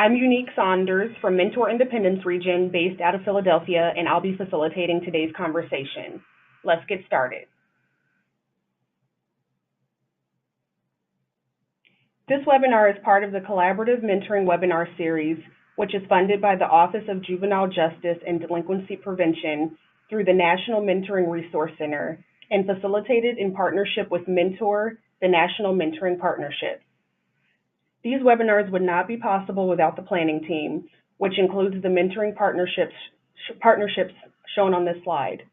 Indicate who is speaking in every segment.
Speaker 1: I'm Saunders from Mentor Independence Region based out of Philadelphia, and I'll be facilitating today's conversation. Let's get started. This webinar is part of the Collaborative Mentoring Webinar Series, which is funded by the Office of Juvenile Justice and Delinquency Prevention through the National Mentoring Resource Center and facilitated in partnership with Mentor, the National Mentoring Partnership. These webinars would not be possible without the planning team, which includes the mentoring partnerships shown on this slide.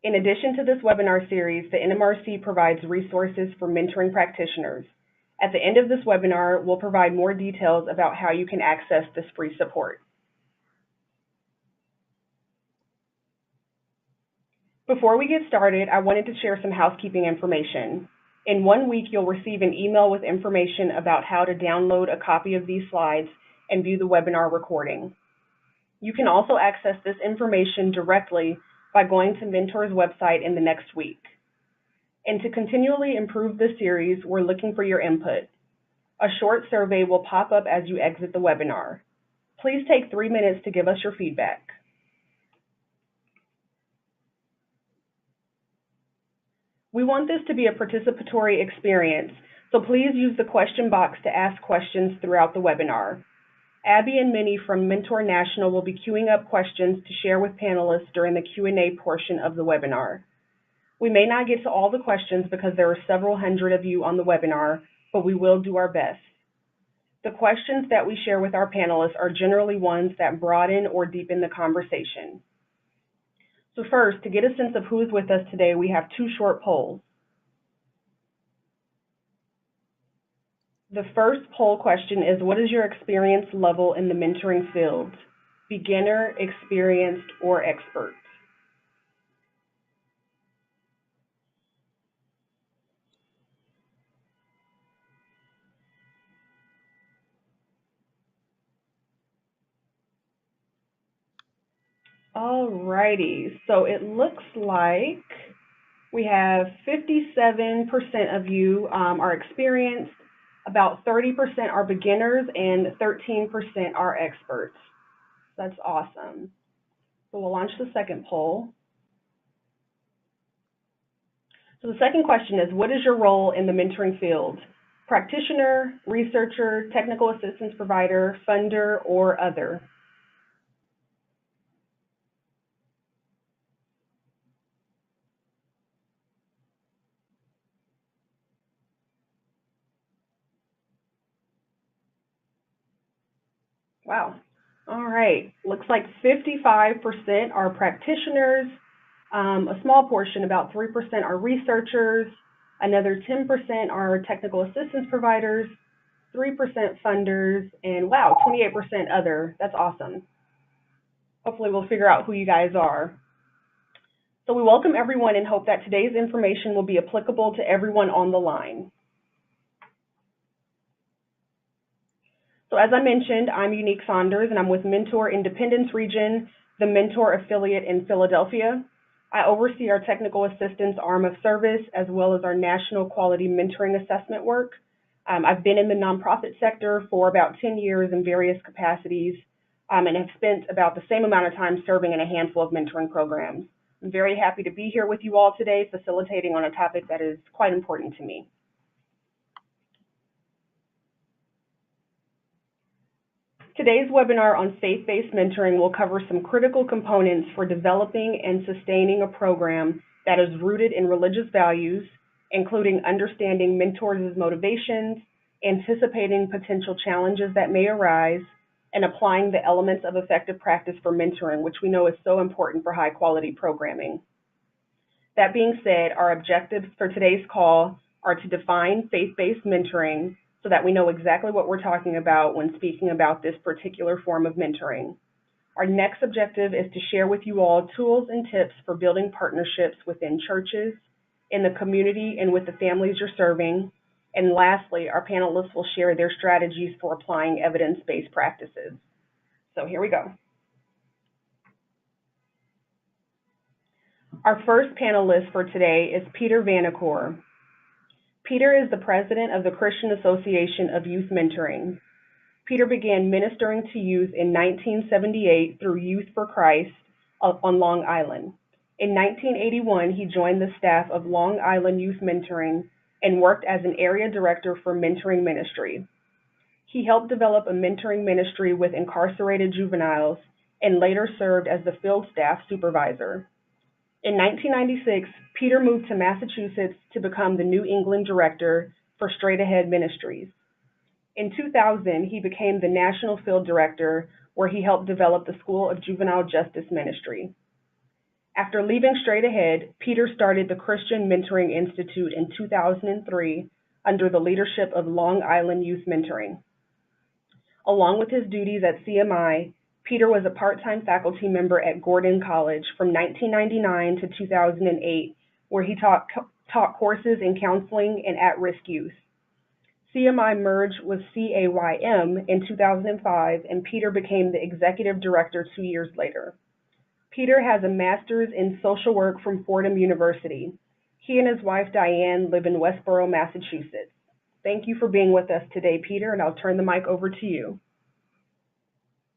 Speaker 1: In addition to this webinar series, the NMRC provides resources for mentoring practitioners. At the end of this webinar, we'll provide more details about how you can access this free support. Before we get started, I wanted to share some housekeeping information. In 1 week, you'll receive an email with information about how to download a copy of these slides and view the webinar recording. You can also access this information directly by going to Mentor's website in the next week. And to continually improve this series, we're looking for your input. A short survey will pop up as you exit the webinar. Please take 3 minutes to give us your feedback. We want this to be a participatory experience, so please use the question box to ask questions throughout the webinar. Abby and Minnie from Mentor National will be queuing up questions to share with panelists during the Q&A portion of the webinar. We may not get to all the questions because there are several hundred of you on the webinar, but we will do our best. The questions that we share with our panelists are generally ones that broaden or deepen the conversation. So first, to get a sense of who is with us today, we have 2 short polls. The first poll question is, what is your experience level in the mentoring field? Beginner, experienced, or expert? Alrighty, so it looks like we have 57% of you are experienced, about 30% are beginners, and 13% are experts. That's awesome. So we'll launch the second poll. So the second question is, what is your role in the mentoring field? Practitioner, researcher, technical assistance provider, funder, or other? Wow. All right. Looks like 55% are practitioners. A small portion, about 3%, are researchers. Another 10% are technical assistance providers, 3% funders, and wow, 28% other. That's awesome. Hopefully we'll figure out who you guys are. So we welcome everyone and hope that today's information will be applicable to everyone on the line. So as I mentioned, I'm Saunders, and I'm with Mentor Independence Region, the Mentor affiliate in Philadelphia. I oversee our technical assistance arm of service, as well as our national quality mentoring assessment work. I've been in the nonprofit sector for about 10 years in various capacities, and have spent about the same amount of time serving in a handful of mentoring programs. I'm very happy to be here with you all today, facilitating on a topic that is quite important to me. Today's webinar on faith-based mentoring will cover some critical components for developing and sustaining a program that is rooted in religious values, including understanding mentors' motivations, anticipating potential challenges that may arise, and applying the elements of effective practice for mentoring, which we know is so important for high-quality programming. That being said, our objectives for today's call are to define faith-based mentoring, so that we know exactly what we're talking about when speaking about this particular form of mentoring. Our next objective is to share with you all tools and tips for building partnerships within churches, in the community, and with the families you're serving. And lastly, our panelists will share their strategies for applying evidence-based practices. So here we go. Our first panelist for today is Peter Vanacore. Peter is the president of the Christian Association of Youth Mentoring. Peter began ministering to youth in 1978 through Youth for Christ on Long Island. In 1981, he joined the staff of Long Island Youth Mentoring and worked as an area director for mentoring ministry. He helped develop a mentoring ministry with incarcerated juveniles and later served as the field staff supervisor. In 1996, Peter moved to Massachusetts to become the New England director for Straight Ahead Ministries. In 2000, he became the national field director, where he helped develop the School of Juvenile Justice Ministry. After leaving Straight Ahead, Peter started the Christian Mentoring Institute in 2003 under the leadership of Long Island Youth Mentoring. Along with his duties at CMI, Peter was a part-time faculty member at Gordon College from 1999 to 2008, where he taught courses in counseling and at-risk youth. CMI merged with CAYM in 2005, and Peter became the executive director 2 years later. Peter has a master's in social work from Fordham University. He and his wife Diane live in Westboro, Massachusetts. Thank you for being with us today, Peter, and I'll turn the mic over to you.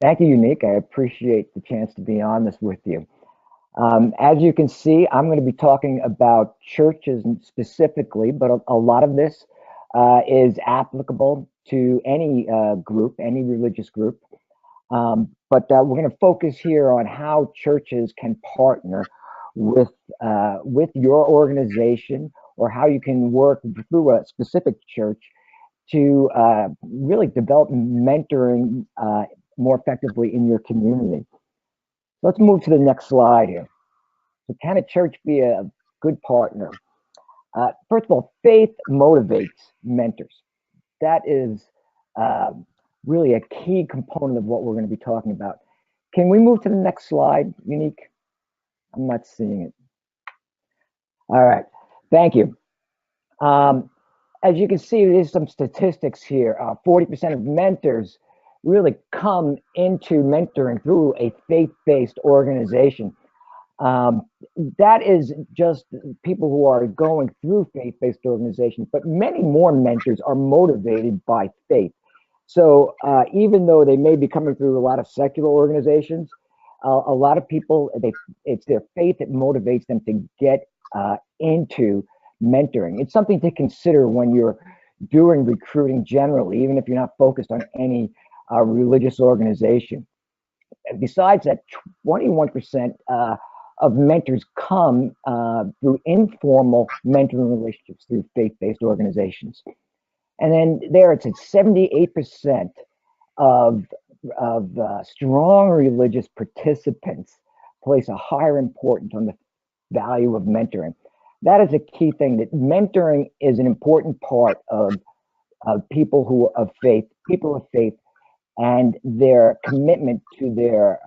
Speaker 2: Thank you, Unique. I appreciate the chance to be on this with you. As you can see, I'm going to be talking about churches specifically, but a lot of this is applicable to any group, any religious group. But we're going to focus here on how churches can partner with your organization, or how you can work through a specific church to really develop mentoring more effectively in your community. Let's move to the next slide here. So can a church be a good partner? First of all, faith motivates mentors. That is really a key component of what we're going to be talking about. Can we move to the next slide, Unique? I'm not seeing it. All right, thank you. As you can see, there's some statistics here. 40% of mentors really come into mentoring through a faith-based organization. That is just people who are going through faith-based organizations, but many more mentors are motivated by faith. So even though they may be coming through a lot of secular organizations, a lot of people, it's their faith that motivates them to get into mentoring. It's something to consider when you're doing recruiting generally, even if you're not focused on any religious organization. Besides that, 21% of mentors come through informal mentoring relationships through faith-based organizations. And then there it's at 78% of strong religious participants place a higher importance on the value of mentoring. That is a key thing, that mentoring is an important part of people of faith, and their commitment to their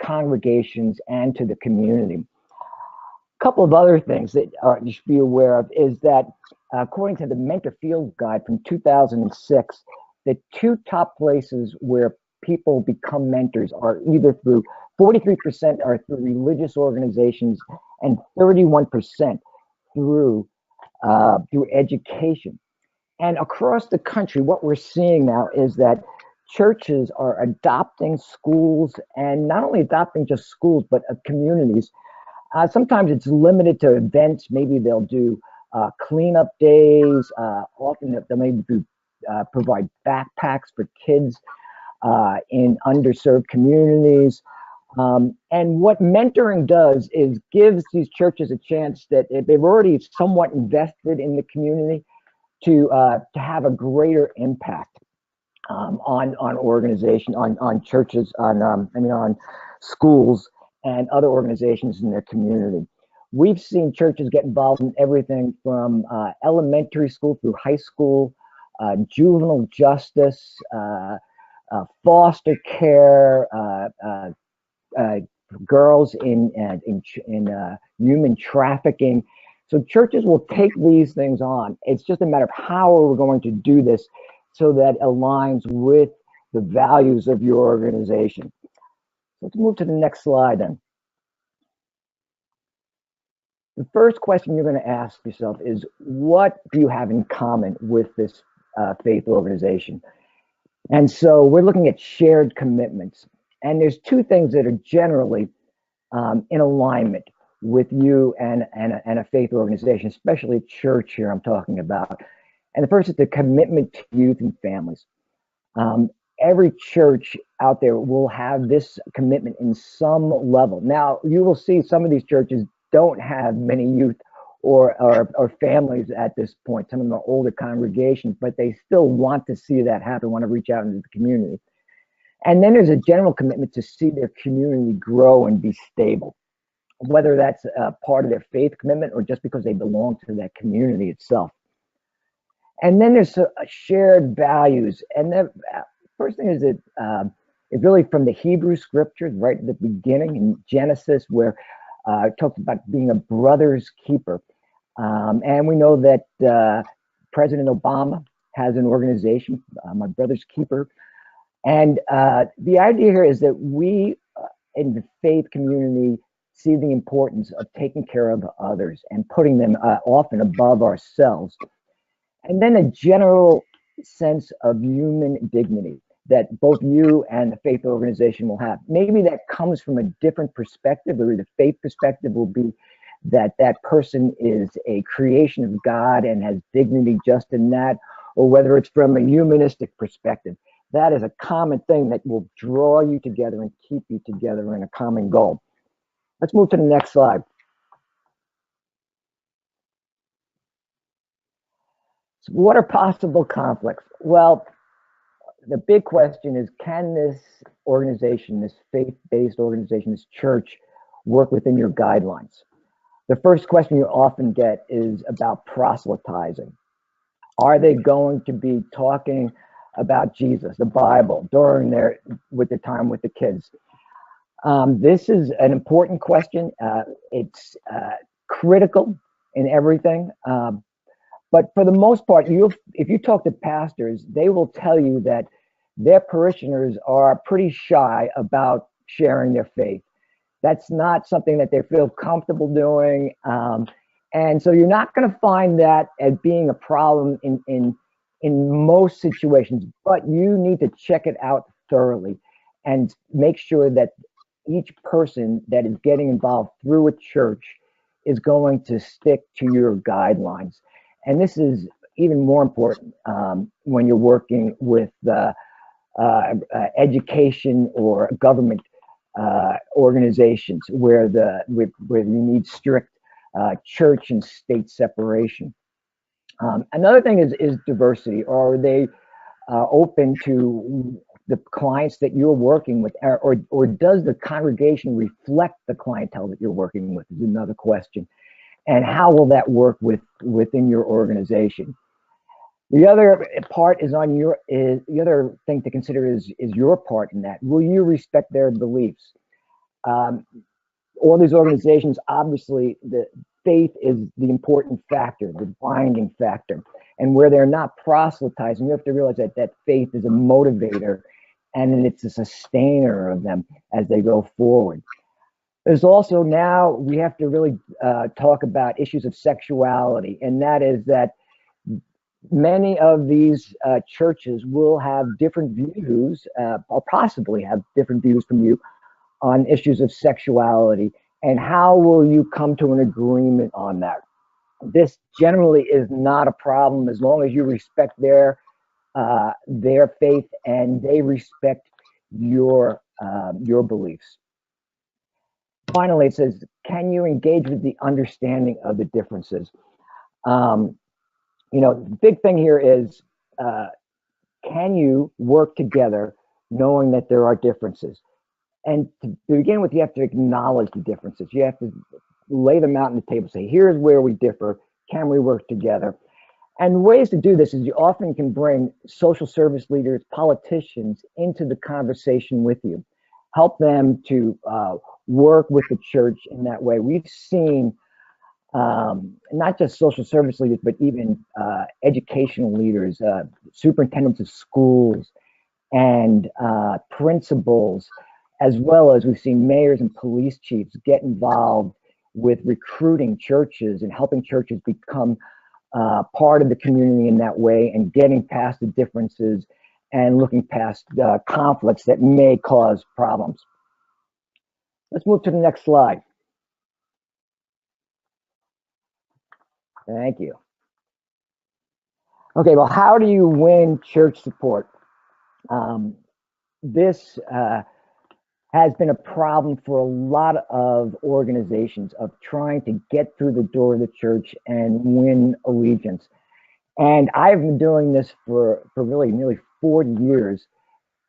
Speaker 2: congregations and to the community. A couple of other things that you should be aware of is that according to the Mentor Field Guide from 2006, the two top places where people become mentors are either through 43% are through religious organizations and 31% through education. And across the country, what we're seeing now is that churches are adopting schools, and not only adopting just schools, but communities. Sometimes it's limited to events. Maybe they'll do cleanup days. Often they'll maybe provide backpacks for kids in underserved communities. And what mentoring does is gives these churches a chance that they've already somewhat invested in the community to have a greater impact on organization, on churches, on schools and other organizations in their community. We've seen churches get involved in everything from elementary school through high school, juvenile justice, foster care, girls in human trafficking. So churches will take these things on. It's just a matter of how we're going to do this so that aligns with the values of your organization. Let's move to the next slide then. The first question you're going to ask yourself is, what do you have in common with this faith organization? And so we're looking at shared commitments. And there's two things that are generally in alignment with you and a faith organization, especially a church here I'm talking about. And the first is the commitment to youth and families. Um, every church out there will have this commitment in some level. Now, you will see some of these churches don't have many youth or families at this point. Some of them are older congregations, but they still want to see that happen, want to reach out into the community. And then there's a general commitment to see their community grow and be stable, whether that's part of their faith commitment or just because they belong to that community itself. And then there's shared values. And the first thing is that it's really from the Hebrew scriptures, right at the beginning in Genesis, where it talks about being a brother's keeper. And we know that President Obama has an organization, My Brother's Keeper. And the idea here is that we in the faith community see the importance of taking care of others and putting them often above ourselves. And then a general sense of human dignity that both you and the faith organization will have. Maybe that comes from a different perspective, or the faith perspective will be that that person is a creation of God and has dignity just in that, or whether it's from a humanistic perspective. That is a common thing that will draw you together and keep you together in a common goal. Let's move to the next slide. So what are possible conflicts? Well, the big question is, can this organization, this faith-based organization, this church, work within your guidelines? The first question you often get is about proselytizing. Are they going to be talking about Jesus, the Bible, during their time with the kids? This is an important question. It's critical in everything. But for the most part, if you talk to pastors, they will tell you that their parishioners are pretty shy about sharing their faith. That's not something that they feel comfortable doing. And so you're not going to find that as being a problem in most situations, but you need to check it out thoroughly and make sure that each person that is getting involved through a church is going to stick to your guidelines. And this is even more important when you're working with education or government organizations where you need strict church and state separation. Another thing is diversity. Are they open to the clients that you're working with, or does the congregation reflect the clientele that you're working with? Is another question. And how will that work within your organization? The other part is the other thing to consider is your part in that. Will you respect their beliefs? All these organizations, obviously, the faith is the important factor, the binding factor. And where they're not proselytizing, you have to realize that faith is a motivator and it's a sustainer of them as they go forward. There's also now we have to really talk about issues of sexuality, and that is that many of these churches will have different views, or possibly have different views from you on issues of sexuality, and how will you come to an agreement on that? This generally is not a problem as long as you respect their faith and they respect your beliefs. Finally, it says, can you engage with the understanding of the differences? The big thing here is, can you work together knowing that there are differences? And to begin with, you have to acknowledge the differences. You have to lay them out on the table, say, here's where we differ. Can we work together? And ways to do this is you often can bring social service leaders, politicians into the conversation with you. Help them to work with the church in that way. We've seen not just social service leaders, but even educational leaders, superintendents of schools, and principals, as well as we've seen mayors and police chiefs get involved with recruiting churches and helping churches become part of the community in that way and getting past the differences and looking past conflicts that may cause problems. Let's move to the next slide. Thank you. Okay, well, how do you win church support? This has been a problem for a lot of organizations of trying to get through the door of the church and win allegiance. And I've been doing this for really nearly 40 years.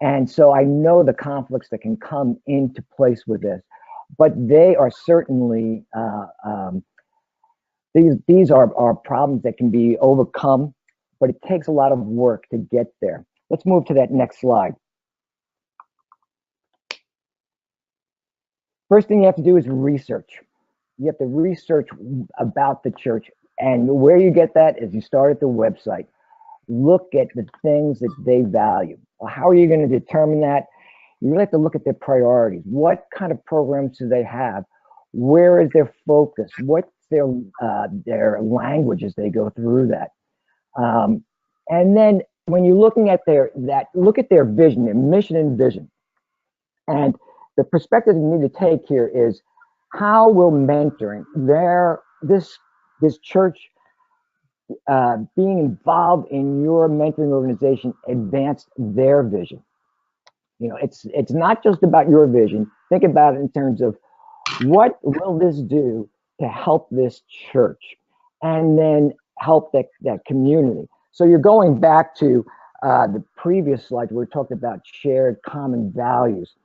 Speaker 2: And so I know the conflicts that can come into place with this, but they are certainly, these are problems that can be overcome, but it takes a lot of work to get there. Let's move to that next slide. First thing you have to do is research. You have to research about the church. And where you get that is you start at the website. Look at the things that they value. Well, how are you going to determine that? You really have to look at their priorities. What kind of programs do they have? Where is their focus? What's their language as they go through that? And then when you're looking at look at their vision, their mission and vision. And the perspective you need to take here is, how will mentoring this church being involved in your mentoring organization advance their vision? You know, it's not just about your vision. Think about it in terms of, what will this do to help this church, and then help that community. So you're going back to the previous slide where we talked about shared common values.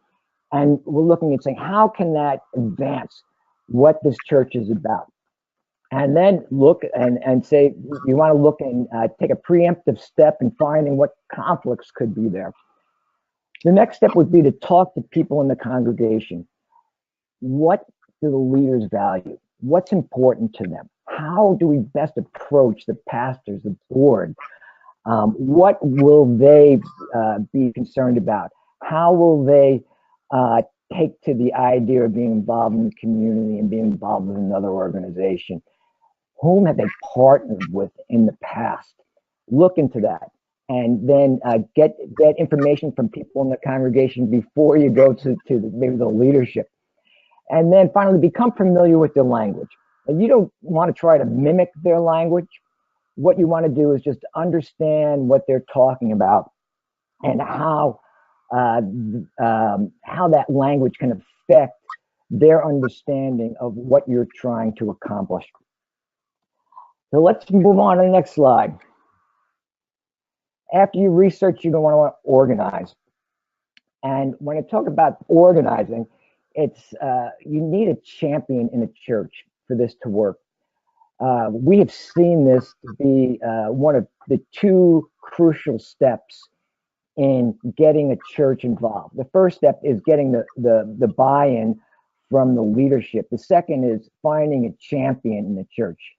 Speaker 2: And we're looking at saying, how can that advance what this church is about? And then look and say, you want to look and take a preemptive step in finding what conflicts could be there. The next step would be to talk to people in the congregation. What do the leaders value? What's important to them? How do we best approach the pastors, the board? What will they be concerned about? How will they take to the idea of being involved in the community and being involved with another organization? Whom have they partnered with in the past? Look into that, and then get information from people in the congregation before you go to maybe the leadership. And then finally, become familiar with their language. And you don't want to try to mimic their language. What you want to do is just understand what they're talking about, and how that language can affect their understanding of what you're trying to accomplish. So let's move on to the next slide. After you research, you're going to want to organize. And when I talk about organizing, it's you need a champion in a church for this to work. We have seen this to be one of the two crucial steps in getting a church involved. The first step is getting the buy-in from the leadership. The second is finding a champion in the church.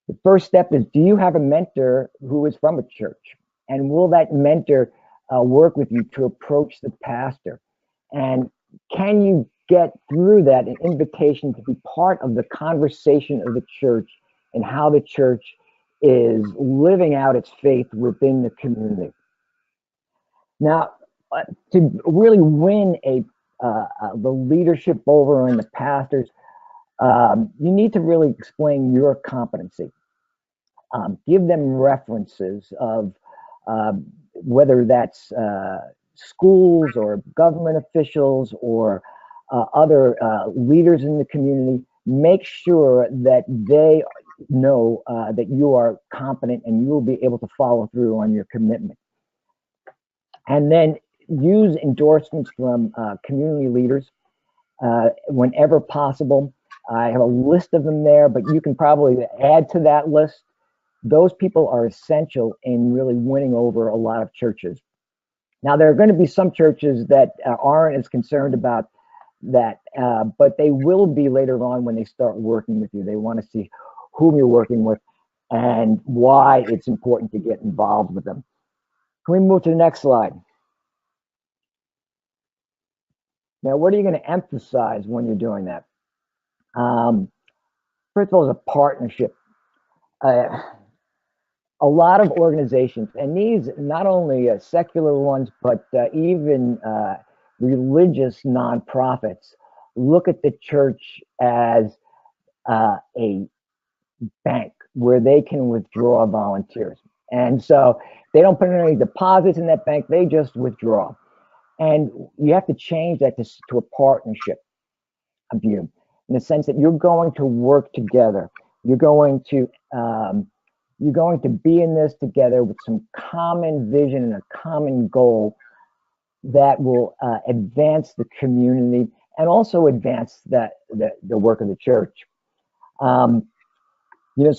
Speaker 2: The first step is, do you have a mentor who is from a church? And will that mentor work with you to approach the pastor? And can you get through that an invitation to be part of the conversation of the church and how the church is living out its faith within the community? Now, to really win the leadership over and the pastors, you need to really explain your competency. Give them references of whether that's schools or government officials or other leaders in the community. Make sure that they know that you are competent and you will be able to follow through on your commitment. And then use endorsements from community leaders whenever possible. I have a list of them there, but you can probably add to that list. Those people are essential in really winning over a lot of churches. Now, there are going to be some churches that aren't as concerned about that, but they will be later on when they start working with you. They want to see whom you're working with and why it's important to get involved with them. Can we move to the next slide? Now, what are you going to emphasize when you're doing that? First of all, is a partnership. a lot of organizations, and these not only secular ones, but even religious nonprofits, look at the church as a bank where they can withdraw volunteers. And so they don't put any deposits in that bank, they just withdraw. And you have to change that to a partnership view, in the sense that you're going to work together. You're going to be in this together with some common vision and a common goal that will advance the community and also advance the work of the church. So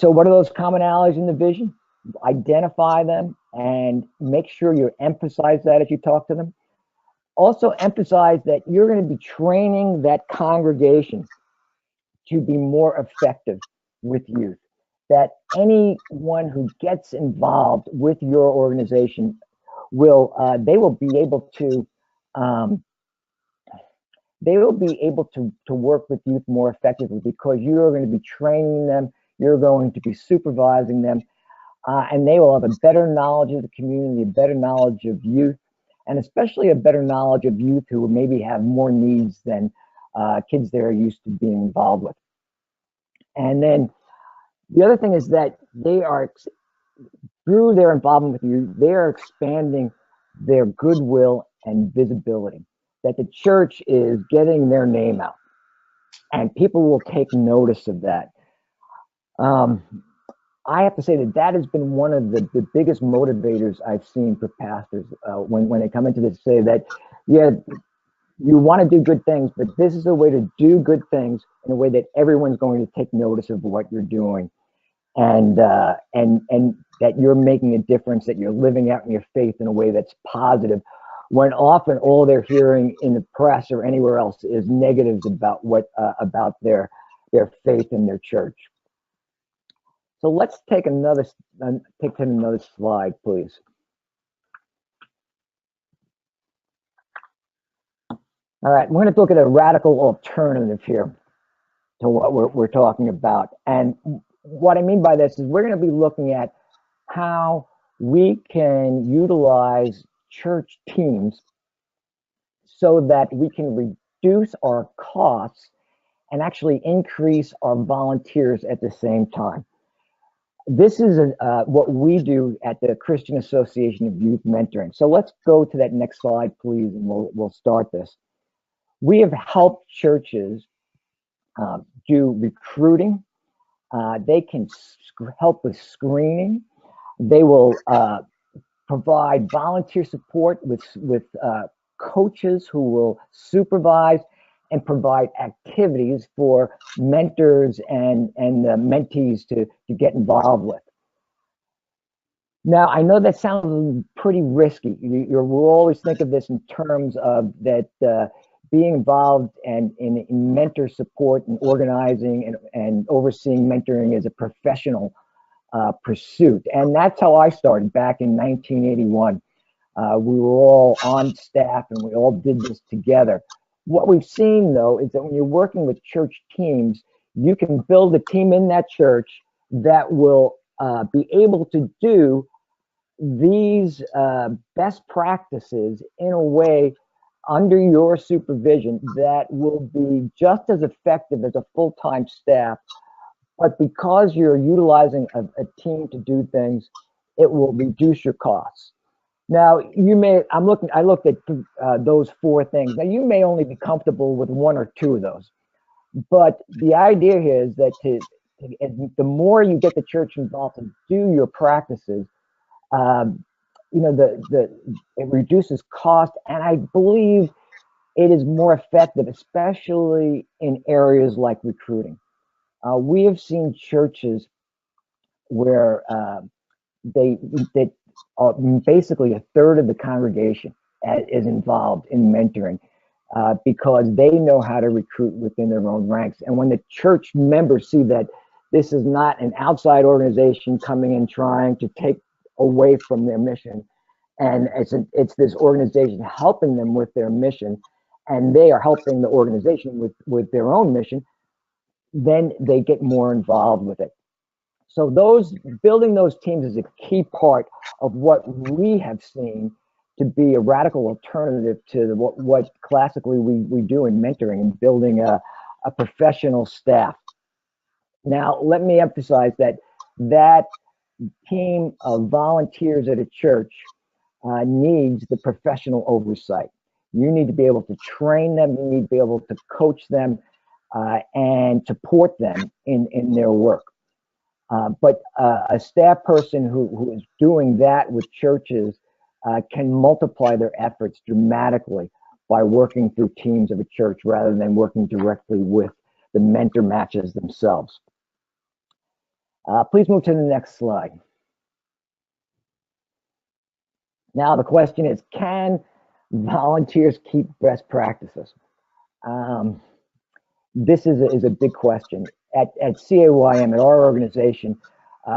Speaker 2: what are those commonalities in the vision? Identify them and make sure you emphasize that as you talk to them. Also emphasize that you're going to be training that congregation to be more effective with youth. That anyone who gets involved with your organization will be able to work with youth more effectively, because you're going to be training them, you're going to be supervising them, and they will have a better knowledge of the community, a better knowledge of youth, and especially a better knowledge of youth who maybe have more needs than kids they're used to being involved with. And then the other thing is that they are, through their involvement with you, they are expanding their goodwill and visibility, that the church is getting their name out, and people will take notice of that. I have to say that has been one of the biggest motivators I've seen for pastors when they come into this, say that, yeah, you want to do good things, but this is a way to do good things in a way that everyone's going to take notice of what you're doing, and that you're making a difference, that you're living out in your faith in a way that's positive, when often all they're hearing in the press or anywhere else is negatives about about their faith and their church. So let's take another slide, please. All right, we're going to look at a radical alternative here to what we're talking about. And what I mean by this is we're going to be looking at how we can utilize church teams so that we can reduce our costs and actually increase our volunteers at the same time. This is what we do at the Christian Association of Youth Mentoring. So let's go to that next slide, please, and we'll start this. We have helped churches do recruiting. They can help with screening. They will provide volunteer support with coaches who will supervise and provide activities for mentors and mentees to get involved with. Now, I know that sounds pretty risky. We'll always think of this in terms of that being involved and in mentor support and organizing and overseeing mentoring as a professional pursuit. And that's how I started back in 1981. We were all on staff and we all did this together. What we've seen, though, is that when you're working with church teams, you can build a team in that church that will be able to do these best practices in a way under your supervision that will be just as effective as a full-time staff. But because you're utilizing a team to do things, it will reduce your costs. Now, I looked at those four things. Now, you may only be comfortable with one or two of those, but the idea here is that the more you get the church involved to do your practices, it reduces cost, and I believe it is more effective, especially in areas like recruiting. We have seen churches where basically a third of the congregation is involved in mentoring because they know how to recruit within their own ranks. And when the church members see that this is not an outside organization coming in trying to take away from their mission, and it's this organization helping them with their mission, and they are helping the organization with their own mission, then they get more involved with it. So building those teams is a key part of what we have seen to be a radical alternative to what classically we do in mentoring and building a professional staff. Now, let me emphasize that team of volunteers at a church needs the professional oversight. You need to be able to train them, you need to be able to coach them and support them in their work. But a staff person who is doing that with churches can multiply their efforts dramatically by working through teams of a church rather than working directly with the mentor matches themselves. Please move to the next slide. Now the question is, can volunteers keep best practices? This is a big question. At CAYM, at our organization,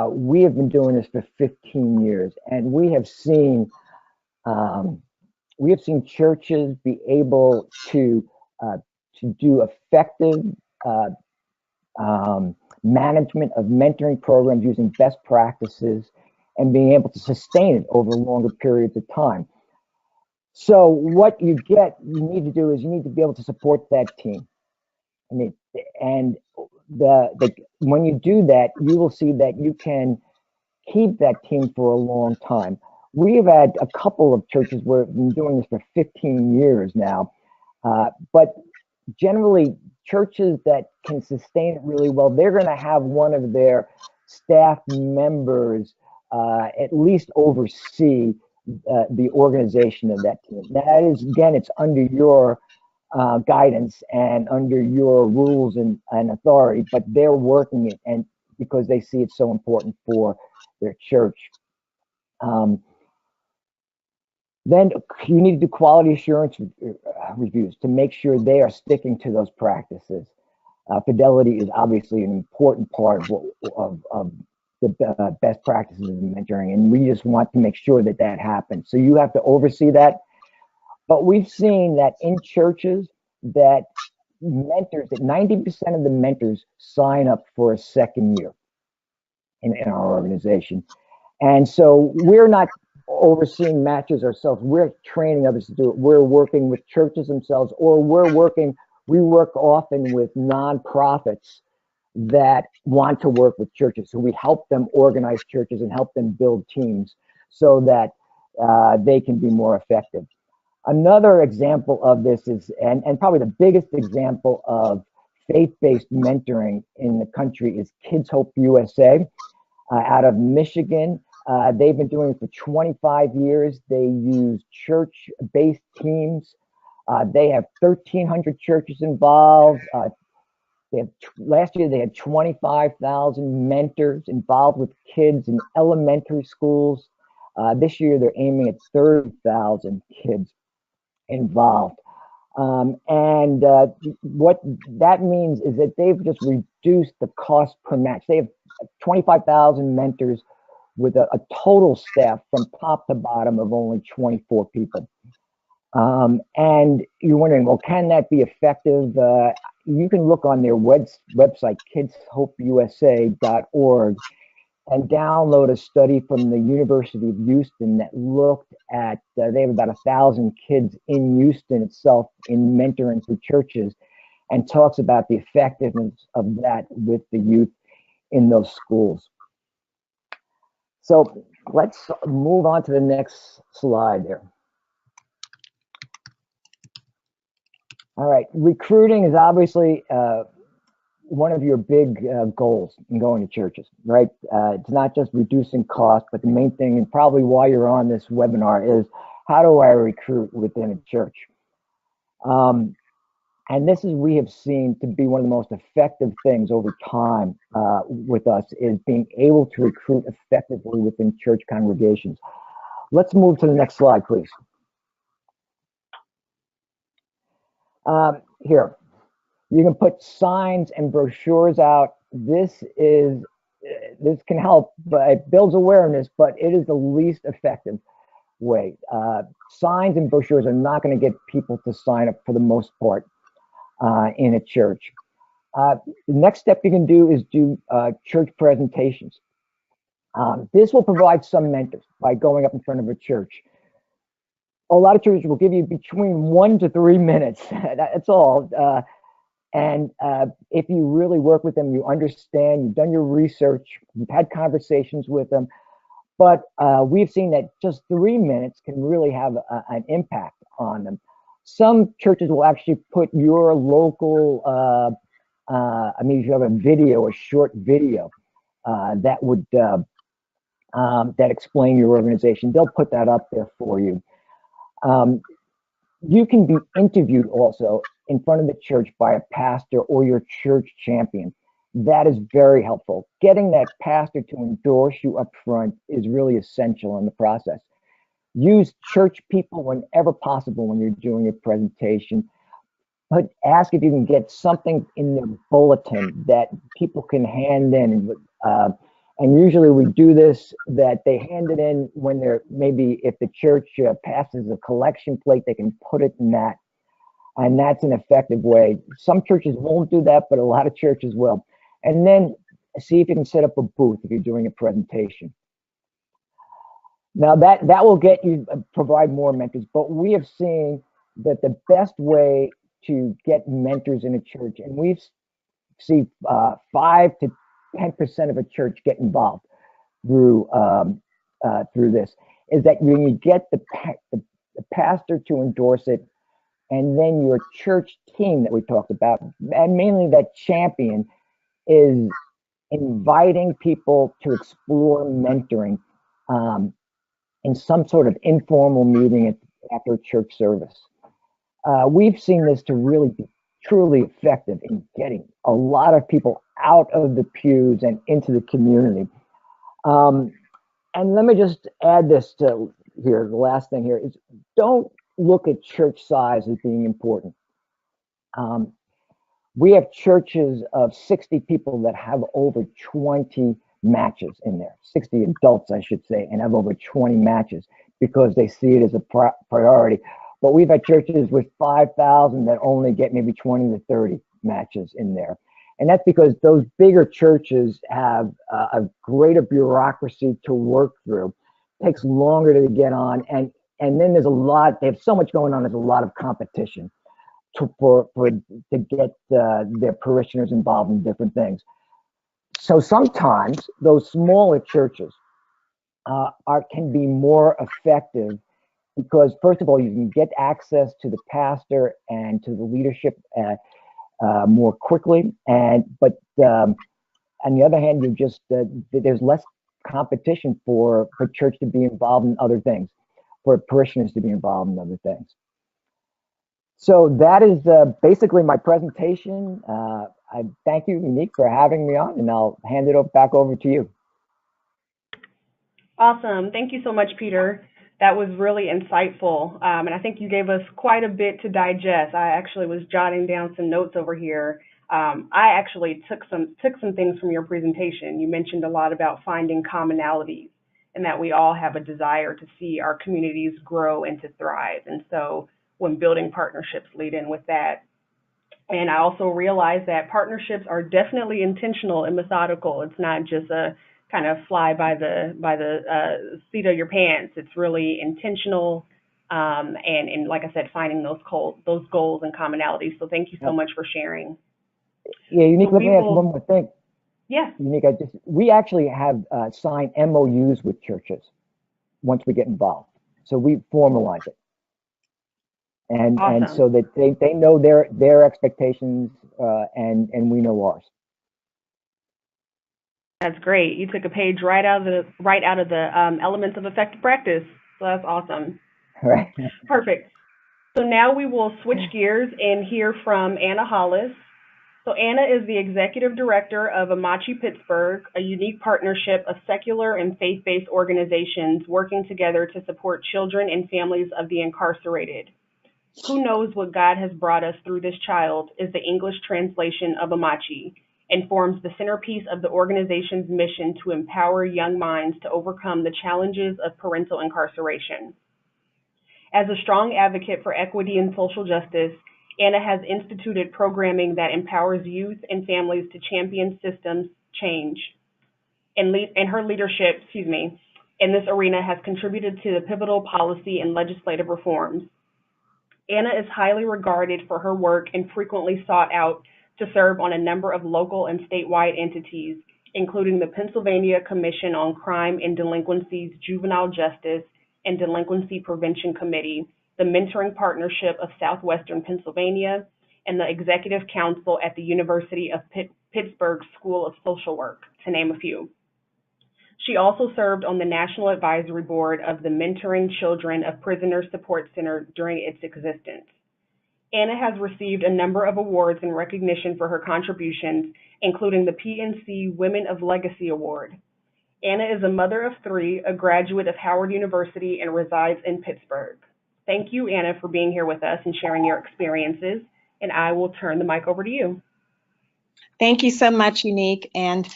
Speaker 2: we have been doing this for 15 years, and we have seen churches be able to do effective management of mentoring programs using best practices and being able to sustain it over longer periods of time. So what you need to do is you need to be able to support that team. And when you do that, you will see that you can keep that team for a long time. We've had a couple of churches where we've been doing this for 15 years now, but generally churches that can sustain it really well, they're going to have one of their staff members at least oversee the organization of that team. That is, again, it's under your guidance and under your rules and authority, but they're working it, and because they see it so important for their church. Then you need to do quality assurance reviews to make sure they are sticking to those practices. Fidelity is obviously an important part of the best practices in mentoring, and we just want to make sure that that happens. So you have to oversee that. But we've seen that in churches that mentors, that 90% of the mentors sign up for a second year in our organization. And so we're not overseeing matches ourselves. We're training others to do it. We're working with churches themselves, or we work often with nonprofits that want to work with churches. So we help them organize churches and help them build teams so that they can be more effective. Another example of this is, and probably the biggest example of faith-based mentoring in the country, is Kids Hope USA out of Michigan. They've been doing it for 25 years. They use church-based teams. They have 1,300 churches involved. Last year, they had 25,000 mentors involved with kids in elementary schools. This year, they're aiming at 30,000 kids involved. And what that means is that they've just reduced the cost per match. They have 25,000 mentors with a total staff from top to bottom of only 24 people. And you're wondering, well, can that be effective? You can look on their website, kidshopeusa.org, and download a study from the University of Houston that looked at, they have about 1,000 kids in Houston itself in mentoring through churches, and talks about the effectiveness of that with the youth in those schools. So let's move on to the next slide there. All right, recruiting is obviously one of your big goals in going to churches, right? It's not just reducing cost, but the main thing, and probably why you're on this webinar, is how do I recruit within a church? And this is, we have seen to be one of the most effective things over time with us, is being able to recruit effectively within church congregations. Let's move to the next slide, please. Here, you can put signs and brochures out. This can help, but it builds awareness, but it is the least effective way. Signs and brochures are not going to get people to sign up for the most part in a church. The next step you can do is do church presentations. This will provide some mentors by going up in front of a church. A lot of churches will give you between 1 to 3 minutes. That's all. And if you really work with them, you understand, you've done your research, you've had conversations with them. But we've seen that just 3 minutes can really have an impact on them. Some churches will actually put your local, if you have a video, a short video that would that explain your organization, they'll put that up there for you. You can be interviewed also in front of the church by a pastor or your church champion. That is very helpful. Getting that pastor to endorse you up front is really essential in the process. Use church people whenever possible when you're doing a presentation, but ask if you can get something in the bulletin that people can hand in. And usually we do this, that they hand it in when they're, maybe if the church passes a collection plate, they can put it in that. And that's an effective way. Some churches won't do that, but a lot of churches will. And then see if you can set up a booth if you're doing a presentation. Now that will get you, provide more mentors, but we have seen that the best way to get mentors in a church, and we've seen 5 to 10% of a church get involved through this, is that when you get the pastor to endorse it, and then your church team that we talked about, and mainly that champion, is inviting people to explore mentoring in some sort of informal meeting after church service. We've seen this to really be truly effective in getting a lot of people out of the pews and into the community. And let me just add this to here, the last thing here is, don't look at church size as being important. We have churches of 60 people that have over 20 matches in there, 60 adults, I should say, and have over 20 matches because they see it as a priority. But we've had churches with 5,000 that only get maybe 20 to 30 matches in there. And that's because those bigger churches have a greater bureaucracy to work through. It takes longer to get on. And then there's a lot, they have so much going on, there's a lot of competition to get their parishioners involved in different things. So sometimes those smaller churches can be more effective because, first of all, you can get access to the pastor and to the leadership more quickly. But on the other hand, you just there's less competition for church to be involved in other things, for parishioners to be involved in other things. So that is basically my presentation. I thank you, Unique, for having me on, and I'll hand it back over to you.
Speaker 1: Awesome. Thank you so much, Peter. That was really insightful, and I think you gave us quite a bit to digest. I actually was jotting down some notes over here. I actually took some things from your presentation. You mentioned a lot about finding commonalities and that we all have a desire to see our communities grow and to thrive. And so when building partnerships, lead in with that. And I also realized that partnerships are definitely intentional and methodical. It's not just a kind of fly by the seat of your pants. It's really intentional, and like I said, finding those goals and commonalities. So thank you so much for sharing.
Speaker 2: Yeah, Unique. So let me ask one more thing.
Speaker 1: Yeah.
Speaker 2: Unique. We actually have signed MOUs with churches once we get involved, so we formalize it. And
Speaker 1: awesome.
Speaker 2: And so that they know their expectations, and we know ours.
Speaker 1: That's great. You took a page right out of the elements of effective practice. So that's awesome.
Speaker 2: Right.
Speaker 1: Perfect. So now we will switch gears and hear from Anna Hollis. So Anna is the executive director of Amachi Pittsburgh, a unique partnership of secular and faith-based organizations working together to support children and families of the incarcerated. Who Knows What God Has Brought Us Through This Child is the English translation of Amachi and forms the centerpiece of the organization's mission to empower young minds to overcome the challenges of parental incarceration. As a strong advocate for equity and social justice, Anna has instituted programming that empowers youth and families to champion systems change. And her leadership, in this arena has contributed to the pivotal policy and legislative reforms. Anna is highly regarded for her work and frequently sought out to serve on a number of local and statewide entities, including the Pennsylvania Commission on Crime and Delinquency's Juvenile Justice and Delinquency Prevention Committee, the Mentoring Partnership of Southwestern Pennsylvania, and the Executive Council at the University of Pittsburgh School of Social Work, to name a few. She also served on the National Advisory Board of the Mentoring Children of Prisoner Support Center during its existence. Anna has received a number of awards in recognition for her contributions, including the PNC Women of Legacy Award. Anna is a mother of 3, a graduate of Howard University, and resides in Pittsburgh. Thank you, Anna, for being here with us and sharing your experiences, and I will turn the mic over to you.
Speaker 3: Thank you so much, Unique, and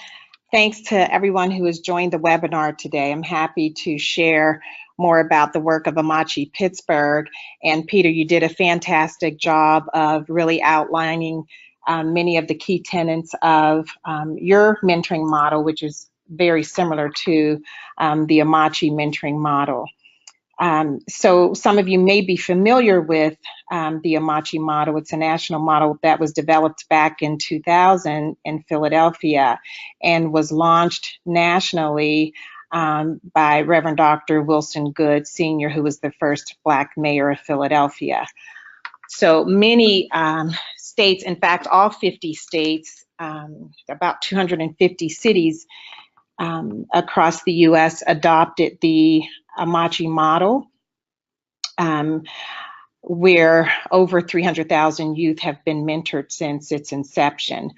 Speaker 3: thanks to everyone who has joined the webinar today. I'm happy to share more about the work of Amachi Pittsburgh. And Peter, you did a fantastic job of really outlining many of the key tenets of your mentoring model, which is very similar to the Amachi mentoring model. So some of you may be familiar with the Amachi model. It's a national model that was developed back in 2000 in Philadelphia and was launched nationally by Reverend Dr. Wilson Good Sr., who was the first Black mayor of Philadelphia. So many states, in fact, all 50 states, about 250 cities across the U.S. adopted the Amachi model, where over 300,000 youth have been mentored since its inception.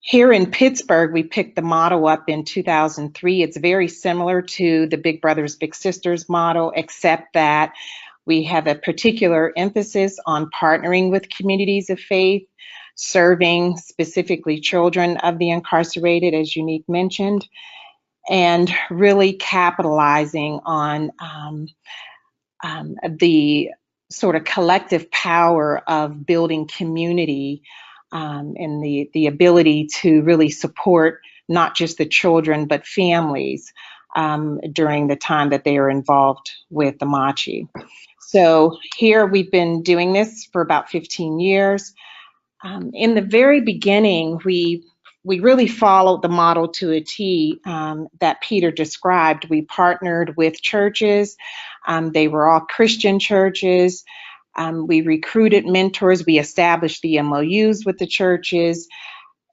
Speaker 3: Here in Pittsburgh, we picked the model up in 2003. It's very similar to the Big Brothers Big Sisters model, except that we have a particular emphasis on partnering with communities of faith, serving specifically children of the incarcerated, as Unique mentioned, and really capitalizing on the sort of collective power of building community and the ability to really support not just the children, but families during the time that they are involved with Amachi. So here we've been doing this for about 15 years. In the very beginning, we really followed the model to a T that Peter described. We partnered with churches. They were all Christian churches. We recruited mentors. We established the MOUs with the churches.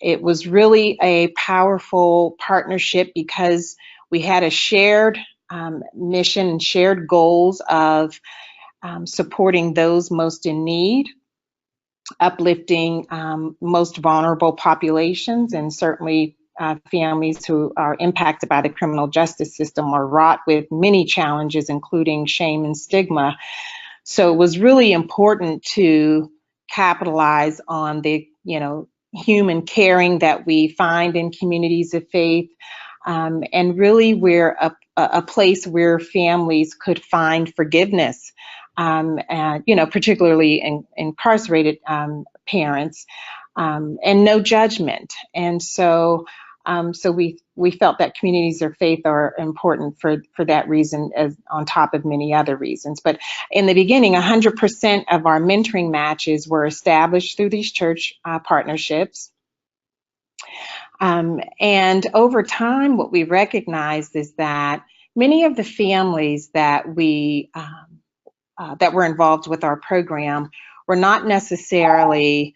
Speaker 3: It was really a powerful partnership because we had a shared mission and shared goals of supporting those most in need, uplifting most vulnerable populations, and certainly families who are impacted by the criminal justice system are wrought with many challenges, including shame and stigma. So it was really important to capitalize on the, human caring that we find in communities of faith, and really we're a place where families could find forgiveness, and, particularly incarcerated parents, and no judgment. And so we felt that communities of faith are important for that reason, as on top of many other reasons. But in the beginning, 100% of our mentoring matches were established through these church partnerships. And over time, what we recognized is that many of the families that that were involved with our program were not necessarily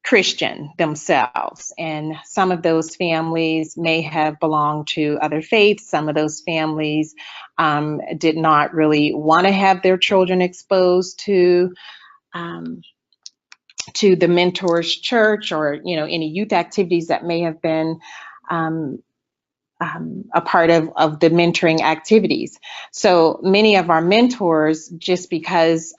Speaker 3: Christian themselves, and some of those families may have belonged to other faiths. Some of those families did not really want to have their children exposed to the mentor's church, or any youth activities that may have been a part of the mentoring activities. So many of our mentors, just because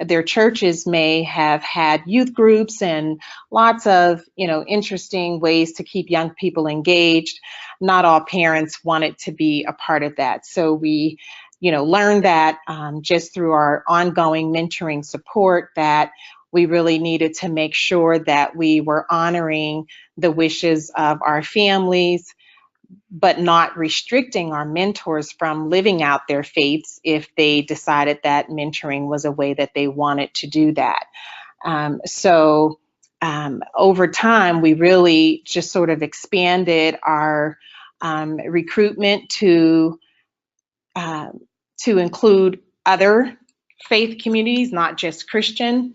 Speaker 3: their churches may have had youth groups and lots of interesting ways to keep young people engaged, not all parents wanted to be a part of that. So we learned that just through our ongoing mentoring support that we really needed to make sure that we were honoring the wishes of our families, but not restricting our mentors from living out their faiths if they decided that mentoring was a way that they wanted to do that. Over time, we really just sort of expanded our recruitment to include other faith communities, not just Christian,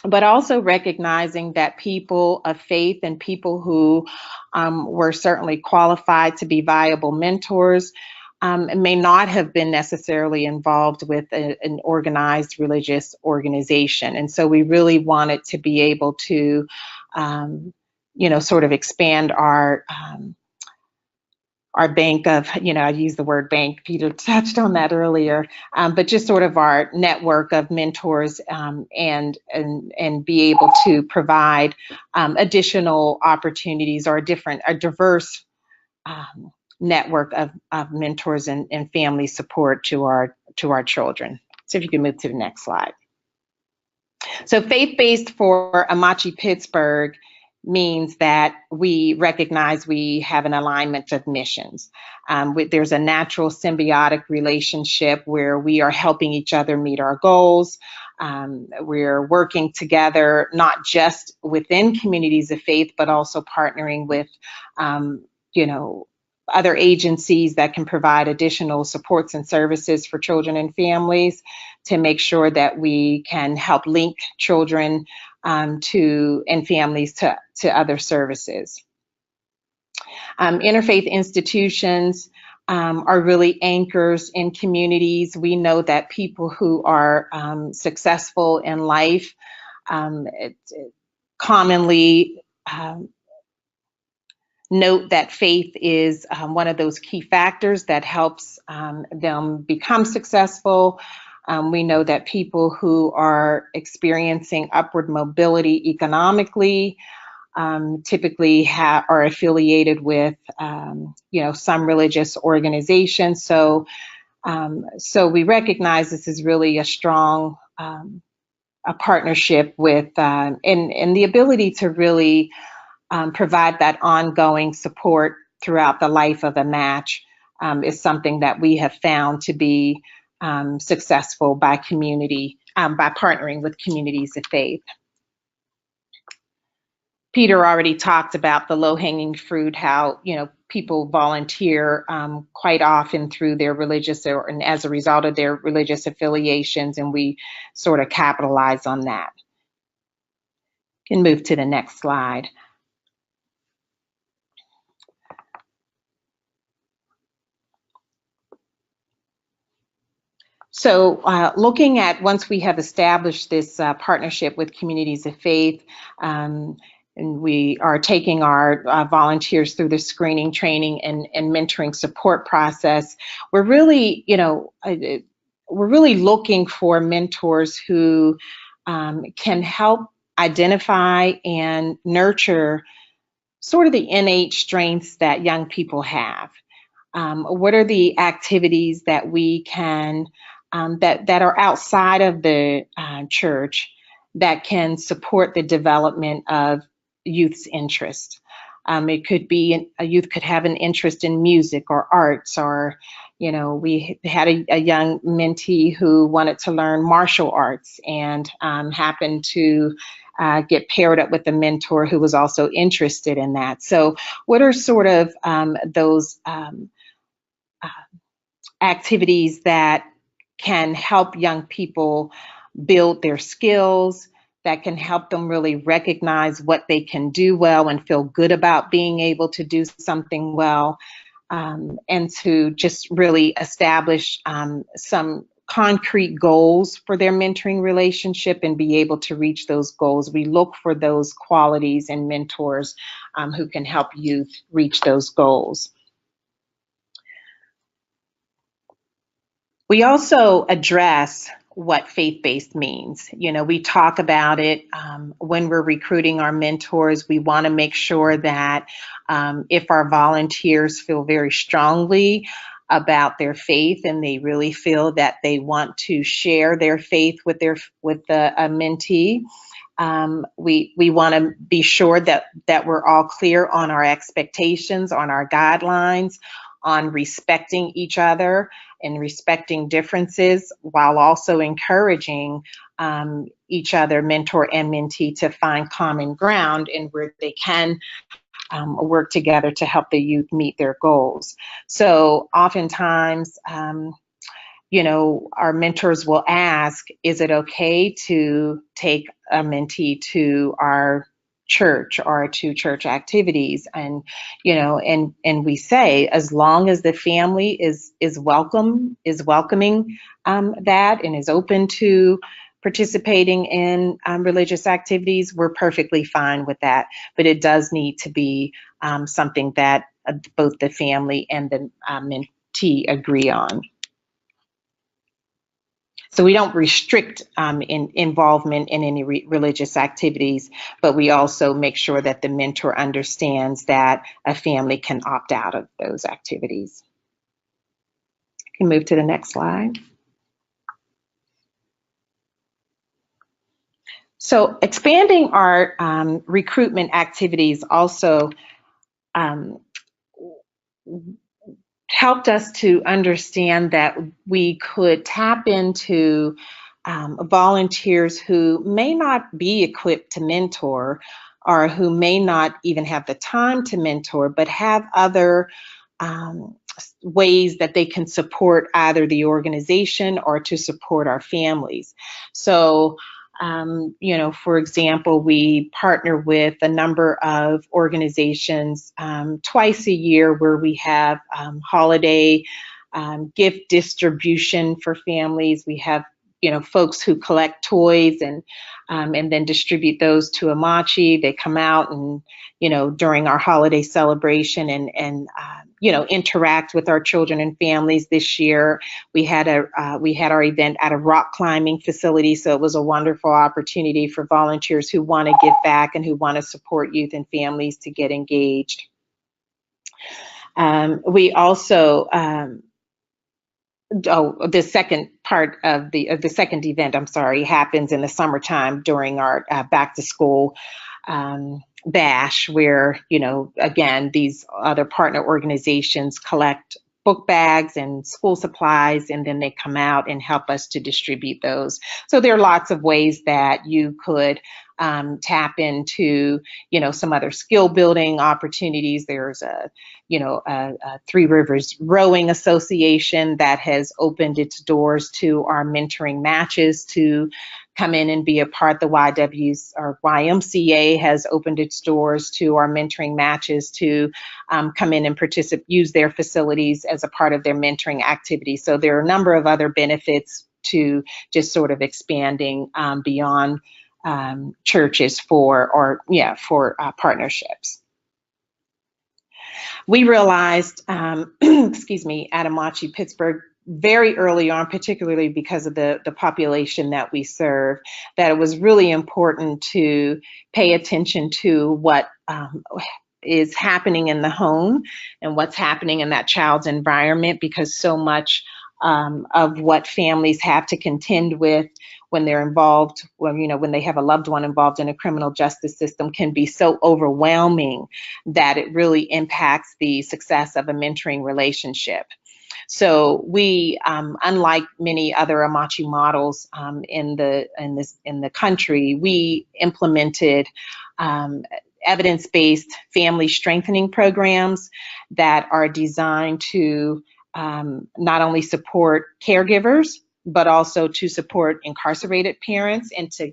Speaker 3: but also recognizing that people of faith and people who were certainly qualified to be viable mentors may not have been necessarily involved with an organized religious organization. And so we really wanted to be able to, sort of expand our bank of, I use the word bank, Peter touched on that earlier, but just sort of our network of mentors and be able to provide additional opportunities or a diverse network of mentors and family support to our children. So if you can move to the next slide. So faith-based for Amachi Pittsburgh means that we recognize we have an alignment of missions. There's a natural symbiotic relationship where we are helping each other meet our goals. We're working together, not just within communities of faith, but also partnering with, other agencies that can provide additional supports and services for children and families to make sure that we can help link children and families to other services. Interfaith institutions are really anchors in communities. We know that people who are successful in life commonly note that faith is one of those key factors that helps them become successful. We know that people who are experiencing upward mobility economically typically are affiliated with, some religious organization. So we recognize this is really a strong a partnership with and the ability to really provide that ongoing support throughout the life of a match is something that we have found to be successful by partnering with communities of faith. Peter already talked about the low-hanging fruit, how people volunteer quite often through their religious and as a result of their religious affiliations, and we sort of capitalize on that. You can move to the next slide. So looking at once we have established this partnership with communities of faith, and we are taking our volunteers through the screening, training, and mentoring support process, we're really, looking for mentors who can help identify and nurture sort of the innate strengths that young people have. What are the activities that we can that are outside of the church that can support the development of youth's interest? It could be a youth could have an interest in music or arts, or we had a young mentee who wanted to learn martial arts and happened to get paired up with a mentor who was also interested in that. So what are sort of those activities that can help young people build their skills, that can help them really recognize what they can do well and feel good about being able to do something well, and to just really establish some concrete goals for their mentoring relationship and be able to reach those goals. We look for those qualities in mentors who can help youth reach those goals. We also address what faith-based means. We talk about it when we're recruiting our mentors. We want to make sure that if our volunteers feel very strongly about their faith, and they really feel that they want to share their faith with the mentee. We want to be sure that we're all clear on our expectations, on our guidelines, on respecting each other and respecting differences, while also encouraging each other, mentor and mentee, to find common ground and where they can work together to help the youth meet their goals. So oftentimes, our mentors will ask, is it okay to take a mentee to our church or to church activities? And, and we say, as long as the family is welcoming that and is open to participating in religious activities, we're perfectly fine with that. But it does need to be something that both the family and the mentee agree on. So we don't restrict involvement in any religious activities, but we also make sure that the mentor understands that a family can opt out of those activities. You can move to the next slide. So expanding our recruitment activities also helped us to understand that we could tap into volunteers who may not be equipped to mentor, or who may not even have the time to mentor, but have other ways that they can support either the organization or to support our families. So, for example, we partner with a number of organizations twice a year where we have holiday gift distribution for families. We have folks who collect toys and then distribute those to Amachi. They come out and during our holiday celebration and interact with our children and families. This year we had our event at a rock climbing facility, so it was a wonderful opportunity for volunteers who want to give back and who want to support youth and families to get engaged. We also the second part of the second event, happens in the summertime during our back to school bash, where again, these other partner organizations collect book bags and school supplies, and then they come out and help us to distribute those. So there are lots of ways that you could tap into some other skill building opportunities. There's a Three Rivers Rowing Association that has opened its doors to our mentoring matches to come in and be a part. The YMCA has opened its doors to our mentoring matches to come in and use their facilities as a part of their mentoring activity. So there are a number of other benefits to just sort of expanding beyond churches for partnerships. We realized, excuse me, at Amachi Pittsburgh very early on, particularly because of the population that we serve, that it was really important to pay attention to what is happening in the home and what's happening in that child's environment, because so much of what families have to contend with when they're involved, when they have a loved one involved in a criminal justice system, can be so overwhelming that it really impacts the success of a mentoring relationship. So we, unlike many other Amachi models in the country, we implemented evidence-based family strengthening programs that are designed to not only support caregivers, but also to support incarcerated parents and to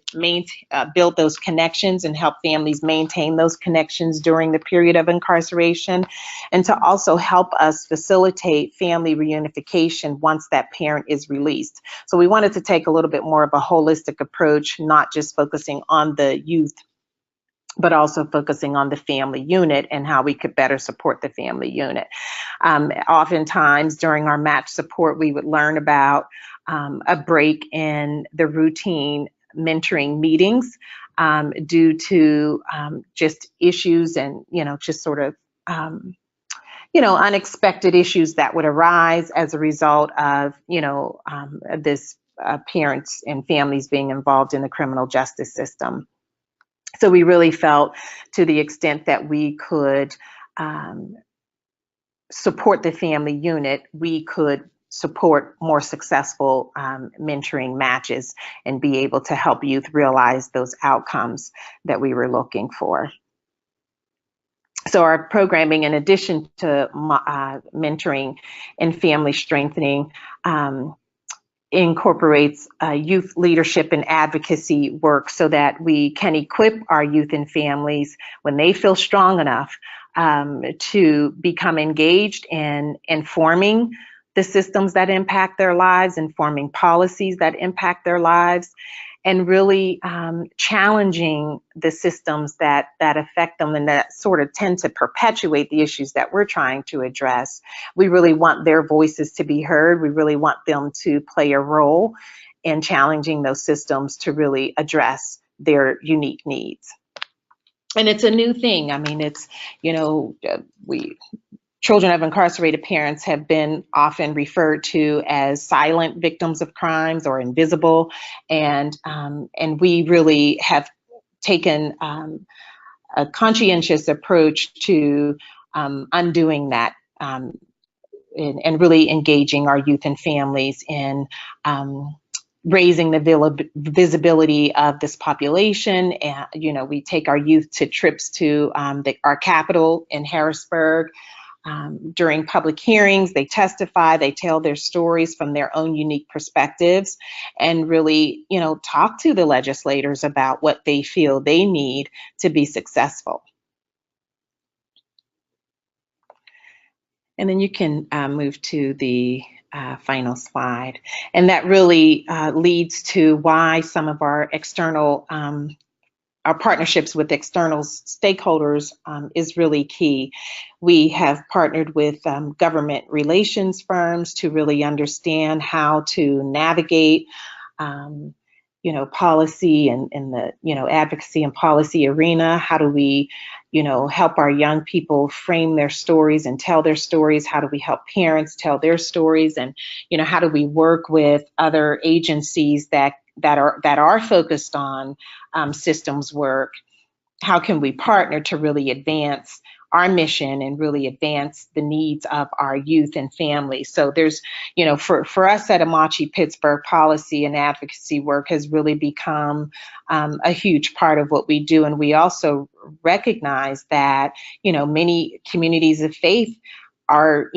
Speaker 3: build those connections and help families maintain those connections during the period of incarceration, and to also help us facilitate family reunification once that parent is released. So we wanted to take a little bit more of a holistic approach, not just focusing on the youth, but also focusing on the family unit and how we could better support the family unit. Oftentimes during our match support, we would learn about a break in the routine mentoring meetings due to just issues and, just sort of, unexpected issues that would arise as a result of, this parents and families being involved in the criminal justice system. So we really felt, to the extent that we could support the family unit, we could support more successful mentoring matches and be able to help youth realize those outcomes that we were looking for. So our programming, in addition to mentoring and family strengthening, incorporates youth leadership and advocacy work so that we can equip our youth and families when they feel strong enough to become engaged in informing the systems that impact their lives, informing policies that impact their lives, and really challenging the systems that affect them and that sort of tend to perpetuate the issues that we're trying to address. We really want their voices to be heard. We really want them to play a role in challenging those systems to really address their unique needs. And it's a new thing. I mean, it's, children of incarcerated parents have been often referred to as silent victims of crimes or invisible, and we really have taken a conscientious approach to undoing that and really engaging our youth and families in raising the visibility of this population. And we take our youth to trips to our capital in Harrisburg. During public hearings, they testify, they tell their stories from their own unique perspectives, and really, talk to the legislators about what they feel they need to be successful. And then you can move to the final slide. And that really leads to why some of our external our partnerships with external stakeholders is really key. We have partnered with government relations firms to really understand how to navigate, policy and the, advocacy and policy arena. How do we, help our young people frame their stories and tell their stories? How do we help parents tell their stories? And, how do we work with other agencies that are focused on systems work? How can we partner to really advance our mission and really advance the needs of our youth and families? So there's, for us at Amachi Pittsburgh, policy and advocacy work has really become a huge part of what we do. And we also recognize that, many communities of faith are,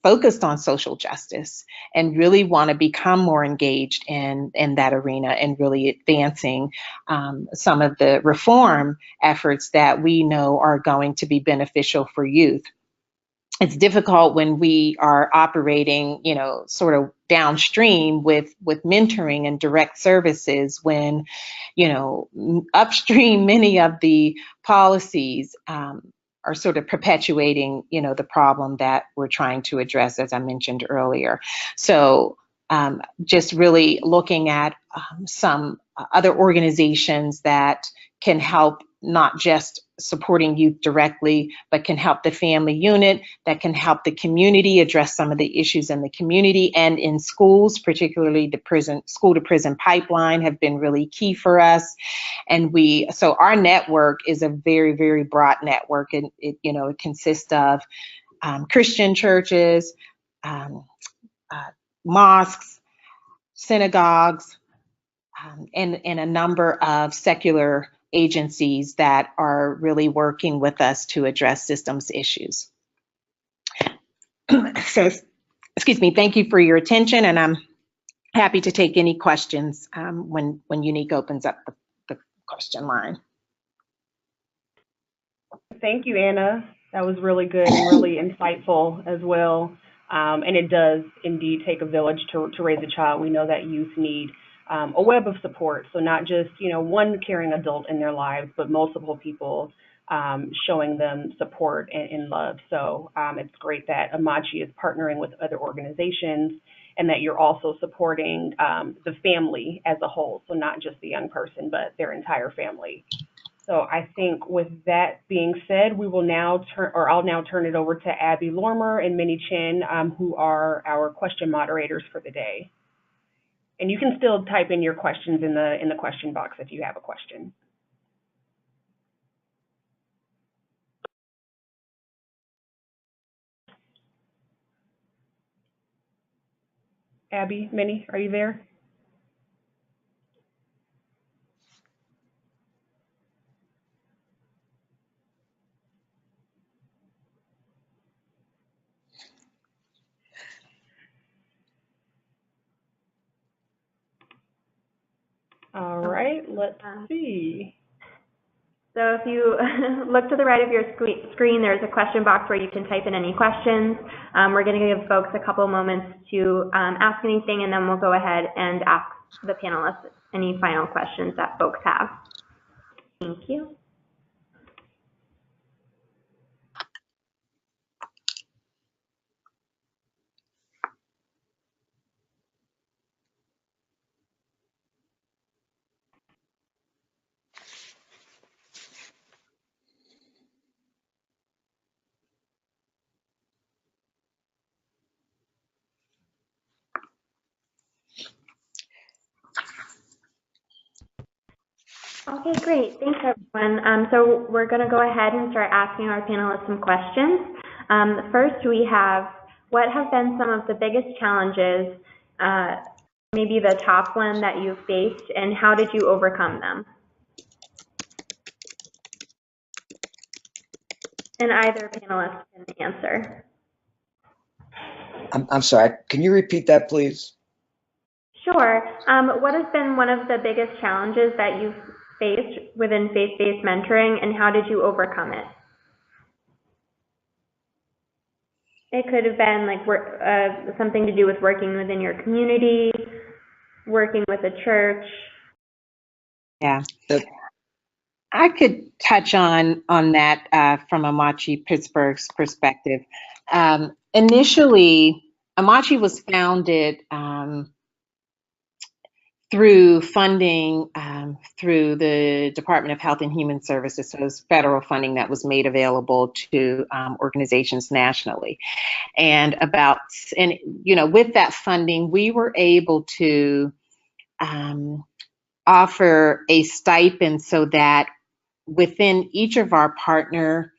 Speaker 3: focused on social justice and really want to become more engaged in that arena and really advancing some of the reform efforts that we know are going to be beneficial for youth. It's difficult when we are operating, sort of downstream with mentoring and direct services when, upstream many of the policies are sort of perpetuating, the problem that we're trying to address, as I mentioned earlier. So just really looking at some other organizations that can help, not just supporting youth directly, but can help the family unit, that can help the community address some of the issues in the community and in schools, particularly the school to prison pipeline have been really key for us. And so our network is a very, very broad network, and it consists of Christian churches, mosques, synagogues, and a number of secular agencies that are really working with us to address systems issues. So, excuse me, thank you for your attention, and I'm happy to take any questions when Unique opens up the question line.
Speaker 1: Thank you, Anna. That was really good and really insightful as well. And it does indeed take a village to raise a child. We know that youth need a web of support. So not just, one caring adult in their lives, but multiple people showing them support and love. So it's great that Amachi is partnering with other organizations and that you're also supporting the family as a whole. So not just the young person, but their entire family. So I think with that being said, we will now I'll now turn it over to Abby Lormer and Minnie Chin, who are our question moderators for the day. And you can still type in your questions in the question box if you have a question. Abby, Minnie, are you there? All right, let's see.
Speaker 4: So if you look to the right of your screen, there's a question box where you can type in any questions. We're going to give folks a couple moments to ask anything, and then we'll go ahead and ask the panelists any final questions that folks have. Thank you. Okay, great. Thanks, everyone. So we're going to go ahead and start asking our panelists some questions. First, we have, what have been some of the biggest challenges, maybe the top one that you've faced, and how did you overcome them? And either panelist can answer.
Speaker 2: I'm sorry, can you repeat that, please?
Speaker 4: Sure. What has been one of the biggest challenges that you've faced within faith-based mentoring, and how did you overcome it? It could have been like something to do with working within your community, working with a church.
Speaker 3: Yeah. I could touch on that from Amachi Pittsburgh's perspective. Initially, Amachi was founded through funding through the Department of Health and Human Services. So it was federal funding that was made available to organizations nationally. And with that funding, we were able to offer a stipend so that within each of our partner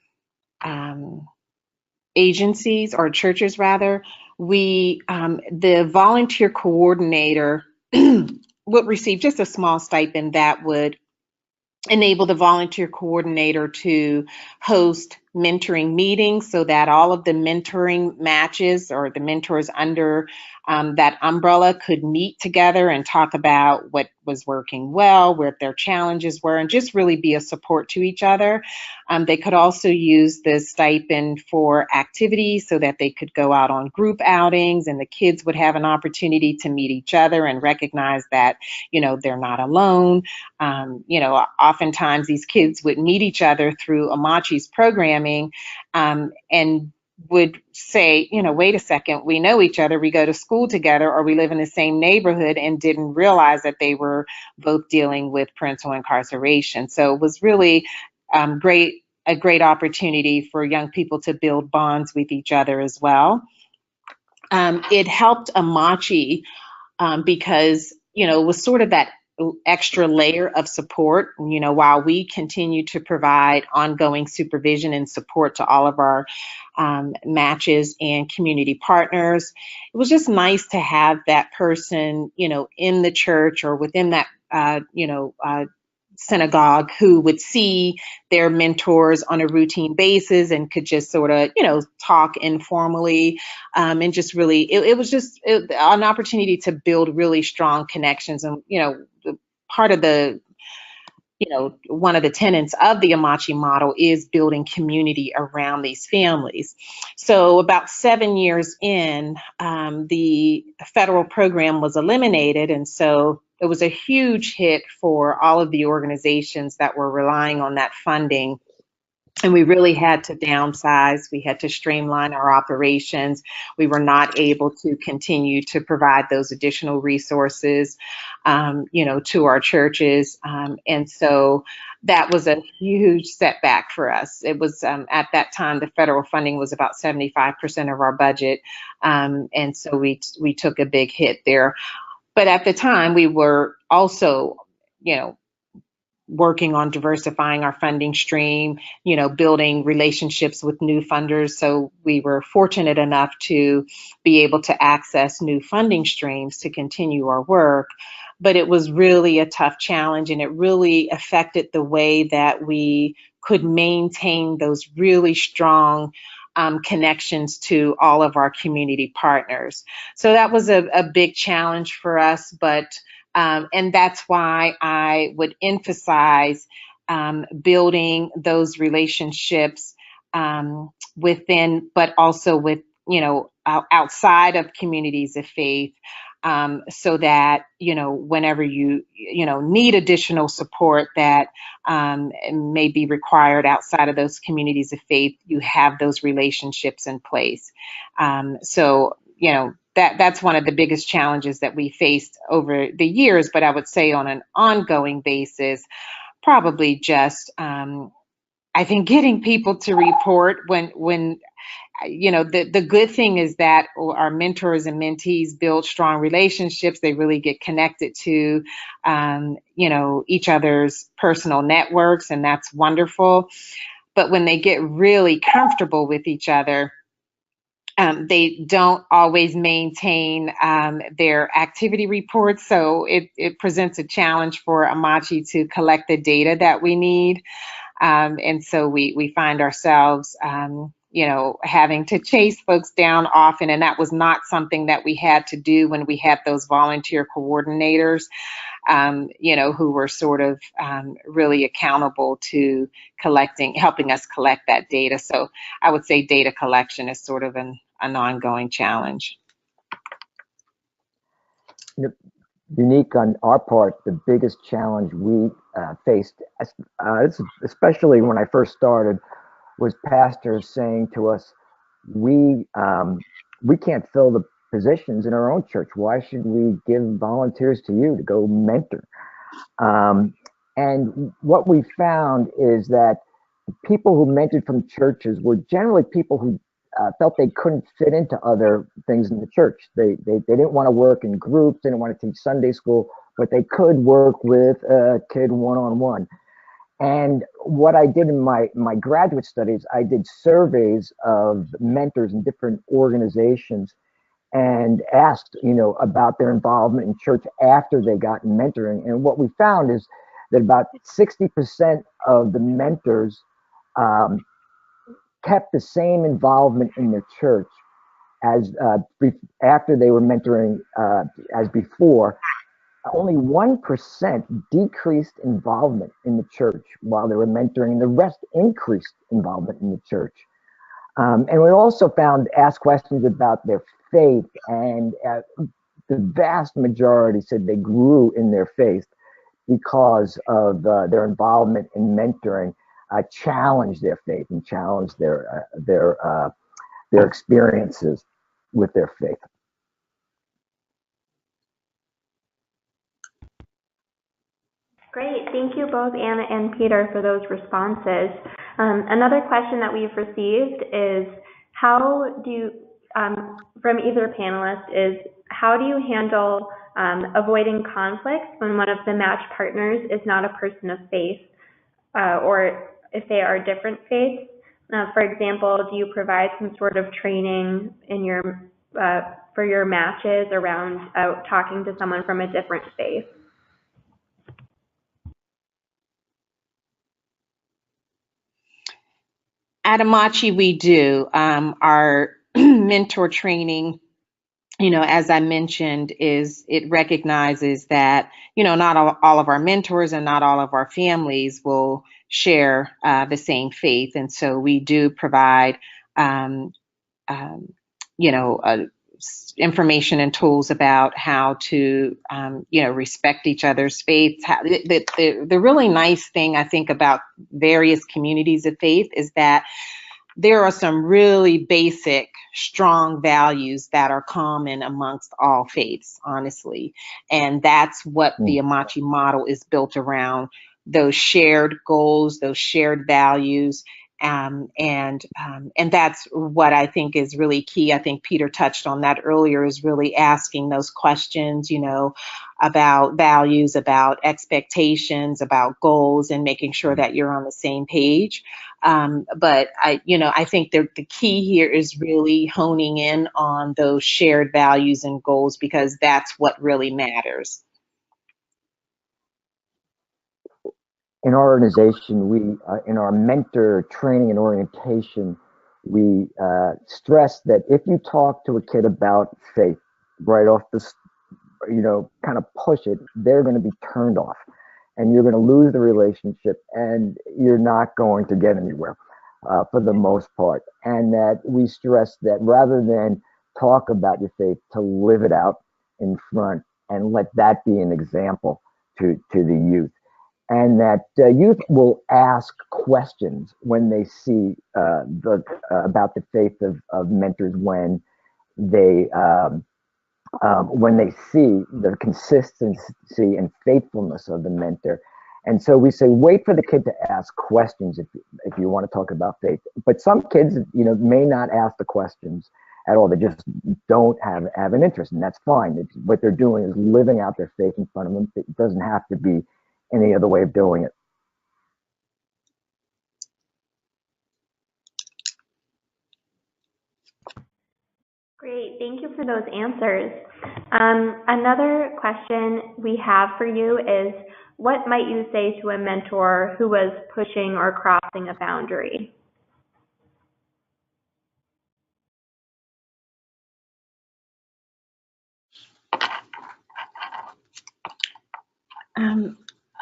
Speaker 3: agencies, or churches rather, the volunteer coordinator would receive just a small stipend that would enable the volunteer coordinator to host mentoring meetings so that all of the mentoring matches or the mentors under that umbrella could meet together and talk about what was working well, what their challenges were, and just really be a support to each other. They could also use the stipend for activities so that they could go out on group outings, and the kids would have an opportunity to meet each other and recognize that, they're not alone. Oftentimes these kids would meet each other through Amachi's programming and would say, wait a second, we know each other, we go to school together, or we live in the same neighborhood, and didn't realize that they were both dealing with parental incarceration. So it was really a great opportunity for young people to build bonds with each other as well. It helped Amachi because, it was sort of that extra layer of support, while we continue to provide ongoing supervision and support to all of our matches and community partners. It was just nice to have that person, in the church or within that, synagogue who would see their mentors on a routine basis and could just sort of, talk informally, and just really, it was just an opportunity to build really strong connections. And, part of the, one of the tenets of the Amachi model is building community around these families. So about 7 years in, the federal program was eliminated. And so it was a huge hit for all of the organizations that were relying on that funding. And we really had to downsize. We had to streamline our operations. We were not able to continue to provide those additional resources, to our churches. And so that was a huge setback for us. It was at that time, the federal funding was about 75% of our budget. And so we took a big hit there. But at the time, we were also, working on diversifying our funding stream, building relationships with new funders. So we were fortunate enough to be able to access new funding streams to continue our work. But it was really a tough challenge, and it really affected the way that we could maintain those really strong connections to all of our community partners. So that was a big challenge for us, but and that's why I would emphasize building those relationships within, but also with, outside of communities of faith, so that, whenever you need additional support that may be required outside of those communities of faith, you have those relationships in place. So, that's one of the biggest challenges that we faced over the years, but I would say on an ongoing basis, probably just, I think getting people to report when the good thing is that our mentors and mentees build strong relationships. They really get connected to, each other's personal networks, and that's wonderful. But when they get really comfortable with each other, they don't always maintain their activity reports. So it presents a challenge for Amachi to collect the data that we need. And so we find ourselves, having to chase folks down often. And that was not something that we had to do when we had those volunteer coordinators, who were sort of really accountable to helping us collect that data. So I would say data collection is sort of an ongoing challenge.
Speaker 2: Unique on our part, the biggest challenge we faced, especially when I first started, was pastors saying to us, we can't fill the positions in our own church. Why should we give volunteers to you to go mentor? And what we found is that people who mentored from churches were generally people who felt they couldn't fit into other things in the church. They didn't want to work in groups, they didn't want to teach Sunday school, but they could work with a kid one-on-one. And what I did in my graduate studies, I did surveys of mentors in different organizations and asked, about their involvement in church after they got mentoring. And what we found is that about 60% of the mentors kept the same involvement in the church as after they were mentoring as before. Only 1% decreased involvement in the church while they were mentoring, and the rest increased involvement in the church. And we also asked questions about their faith, and the vast majority said they grew in their faith because of their involvement in mentoring. Challenge their faith and challenge their experiences with their faith.
Speaker 4: Great. Thank you both, Anna and Peter, for those responses. Another question that we've received is from either panelist is, how do you handle avoiding conflicts when one of the match partners is not a person of faith, or if they are different faiths? For example, do you provide some sort of training in for your matches around talking to someone from a different faith?
Speaker 3: At Amachi, we do. Our mentor training, as I mentioned, it recognizes that, not all of our mentors and not all of our families will share the same faith. And so we do provide, information and tools about how to, respect each other's faiths. The really nice thing I think about various communities of faith is that there are some really basic, strong values that are common amongst all faiths, honestly. And that's what the Amachi model is built around, those shared goals, those shared values. And that's what I think is really key. I think Peter touched on that earlier, is really asking those questions, about values, about expectations, about goals, and making sure that you're on the same page. But I think the key here is really honing in on those shared values and goals, because that's what really matters.
Speaker 2: In our organization, we, in our mentor training and orientation, we stress that if you talk to a kid about faith right off the, kind of push it, they're going to be turned off, and you're going to lose the relationship, and you're not going to get anywhere for the most part. And that we stress that rather than talk about your faith, to live it out in front and let that be an example to the youth. And that youth will ask questions when they see about the faith of mentors, when they see the consistency and faithfulness of the mentor. And so we say, wait for the kid to ask questions if you want to talk about faith. But some kids, may not ask the questions at all. They just don't have an interest, and that's fine. What they're doing is living out their faith in front of them. It doesn't have to be any other way of doing it.
Speaker 4: Great, thank you for those answers. Another question we have for you is, what might you say to a mentor who was pushing or crossing a boundary?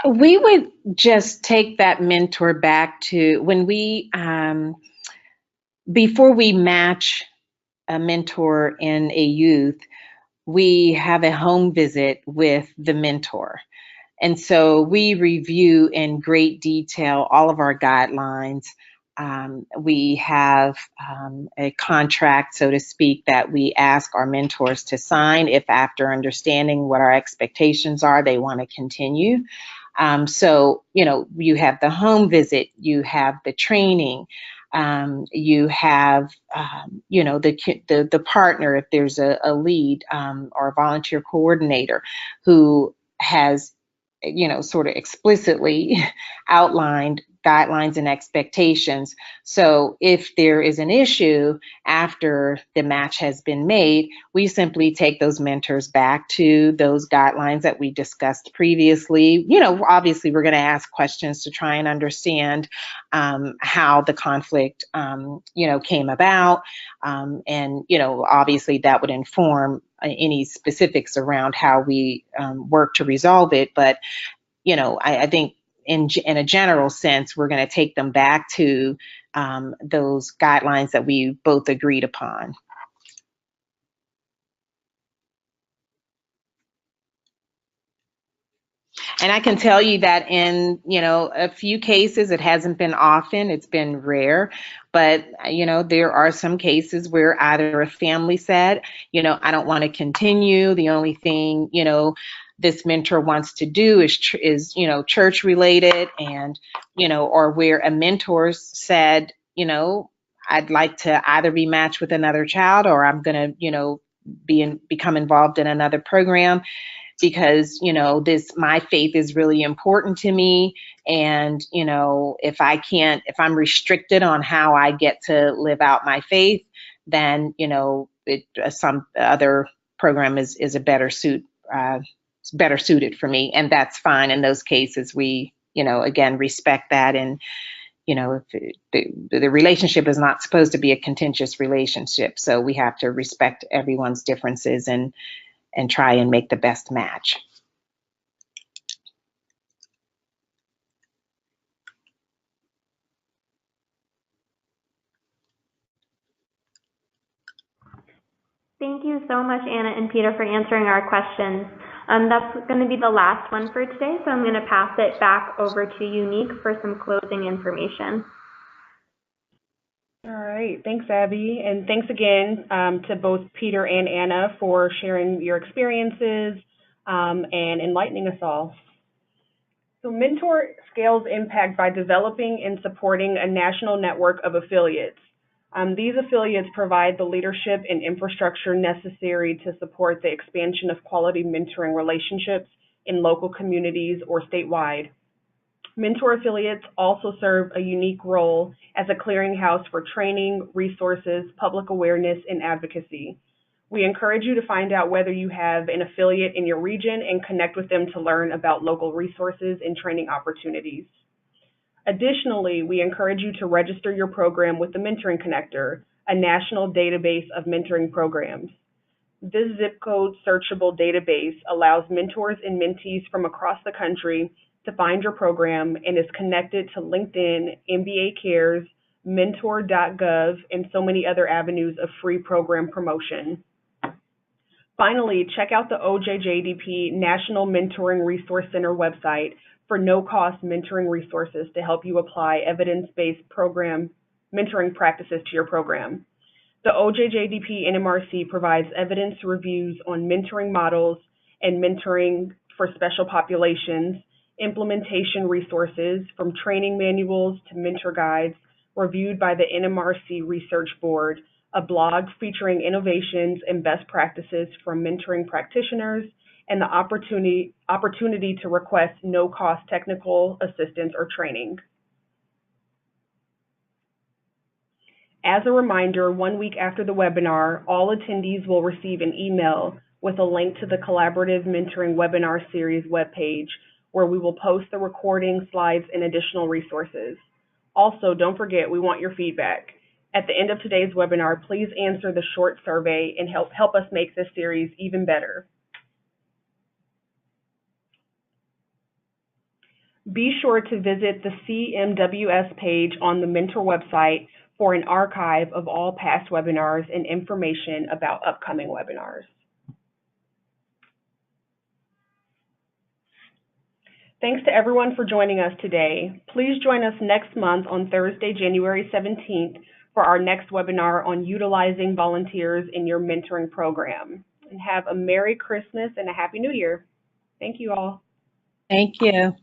Speaker 3: We would just take that mentor back to when we, before we match a mentor in a youth, we have a home visit with the mentor. And so we review in great detail all of our guidelines. We have a contract, so to speak, that we ask our mentors to sign if, after understanding what our expectations are, they want to continue. So, you have the home visit, you have the training, you have, the partner, if there's a lead or a volunteer coordinator who has, sort of explicitly outlined guidelines and expectations. So if there is an issue after the match has been made, we simply take those mentors back to those guidelines that we discussed previously. Obviously we're going to ask questions to try and understand how the conflict, came about. And, obviously that would inform any specifics around how we work to resolve it. But, I think in a general sense, we're going to take them back to those guidelines that we both agreed upon. And I can tell you that in, a few cases, it hasn't been often, it's been rare, but, there are some cases where either a family said, I don't want to continue. The only thing, this mentor wants to do is church related, and, or where a mentor said, I'd like to either be matched with another child, or I'm going to, become involved in another program, because, my faith is really important to me. And, if I'm restricted on how I get to live out my faith, then, some other program is a better better suited for me. And that's fine. In those cases, we, again, respect that. And, if the relationship is not supposed to be a contentious relationship. So we have to respect everyone's differences and try and make the best match.
Speaker 4: Thank you so much, Anna and Peter, for answering our questions. That's going to be the last one for today, so I'm going to pass it back over to Unique for some closing information.
Speaker 1: All right, thanks, Abby, and thanks again to both Peter and Anna for sharing your experiences and enlightening us all. So Mentor scales impact by developing and supporting a national network of affiliates. These affiliates provide the leadership and infrastructure necessary to support the expansion of quality mentoring relationships in local communities or statewide. Mentor affiliates also serve a unique role as a clearinghouse for training, resources, public awareness, and advocacy. We encourage you to find out whether you have an affiliate in your region and connect with them to learn about local resources and training opportunities. Additionally, we encourage you to register your program with the Mentoring Connector, a national database of mentoring programs. This zip code searchable database allows mentors and mentees from across the country to find your program and is connected to LinkedIn, MBA Cares, mentor.gov, and so many other avenues of free program promotion. Finally, check out the OJJDP National Mentoring Resource Center website for no-cost mentoring resources to help you apply evidence-based program mentoring practices to your program. The OJJDP NMRC provides evidence reviews on mentoring models and mentoring for special populations, implementation resources from training manuals to mentor guides reviewed by the NMRC Research Board, a blog featuring innovations and best practices from mentoring practitioners, and the opportunity to request no-cost technical assistance or training. As a reminder, 1 week after the webinar, all attendees will receive an email with a link to the Collaborative Mentoring Webinar Series webpage, where we will post the recording, slides, and additional resources. Also, don't forget, we want your feedback. At the end of today's webinar, please answer the short survey and help us make this series even better. Be sure to visit the CMWS page on the Mentor website for an archive of all past webinars and information about upcoming webinars. Thanks to everyone for joining us today. Please join us next month on Thursday, January 17th for our next webinar on utilizing volunteers in your mentoring program. And have a Merry Christmas and a Happy New Year. Thank you all.
Speaker 3: Thank you.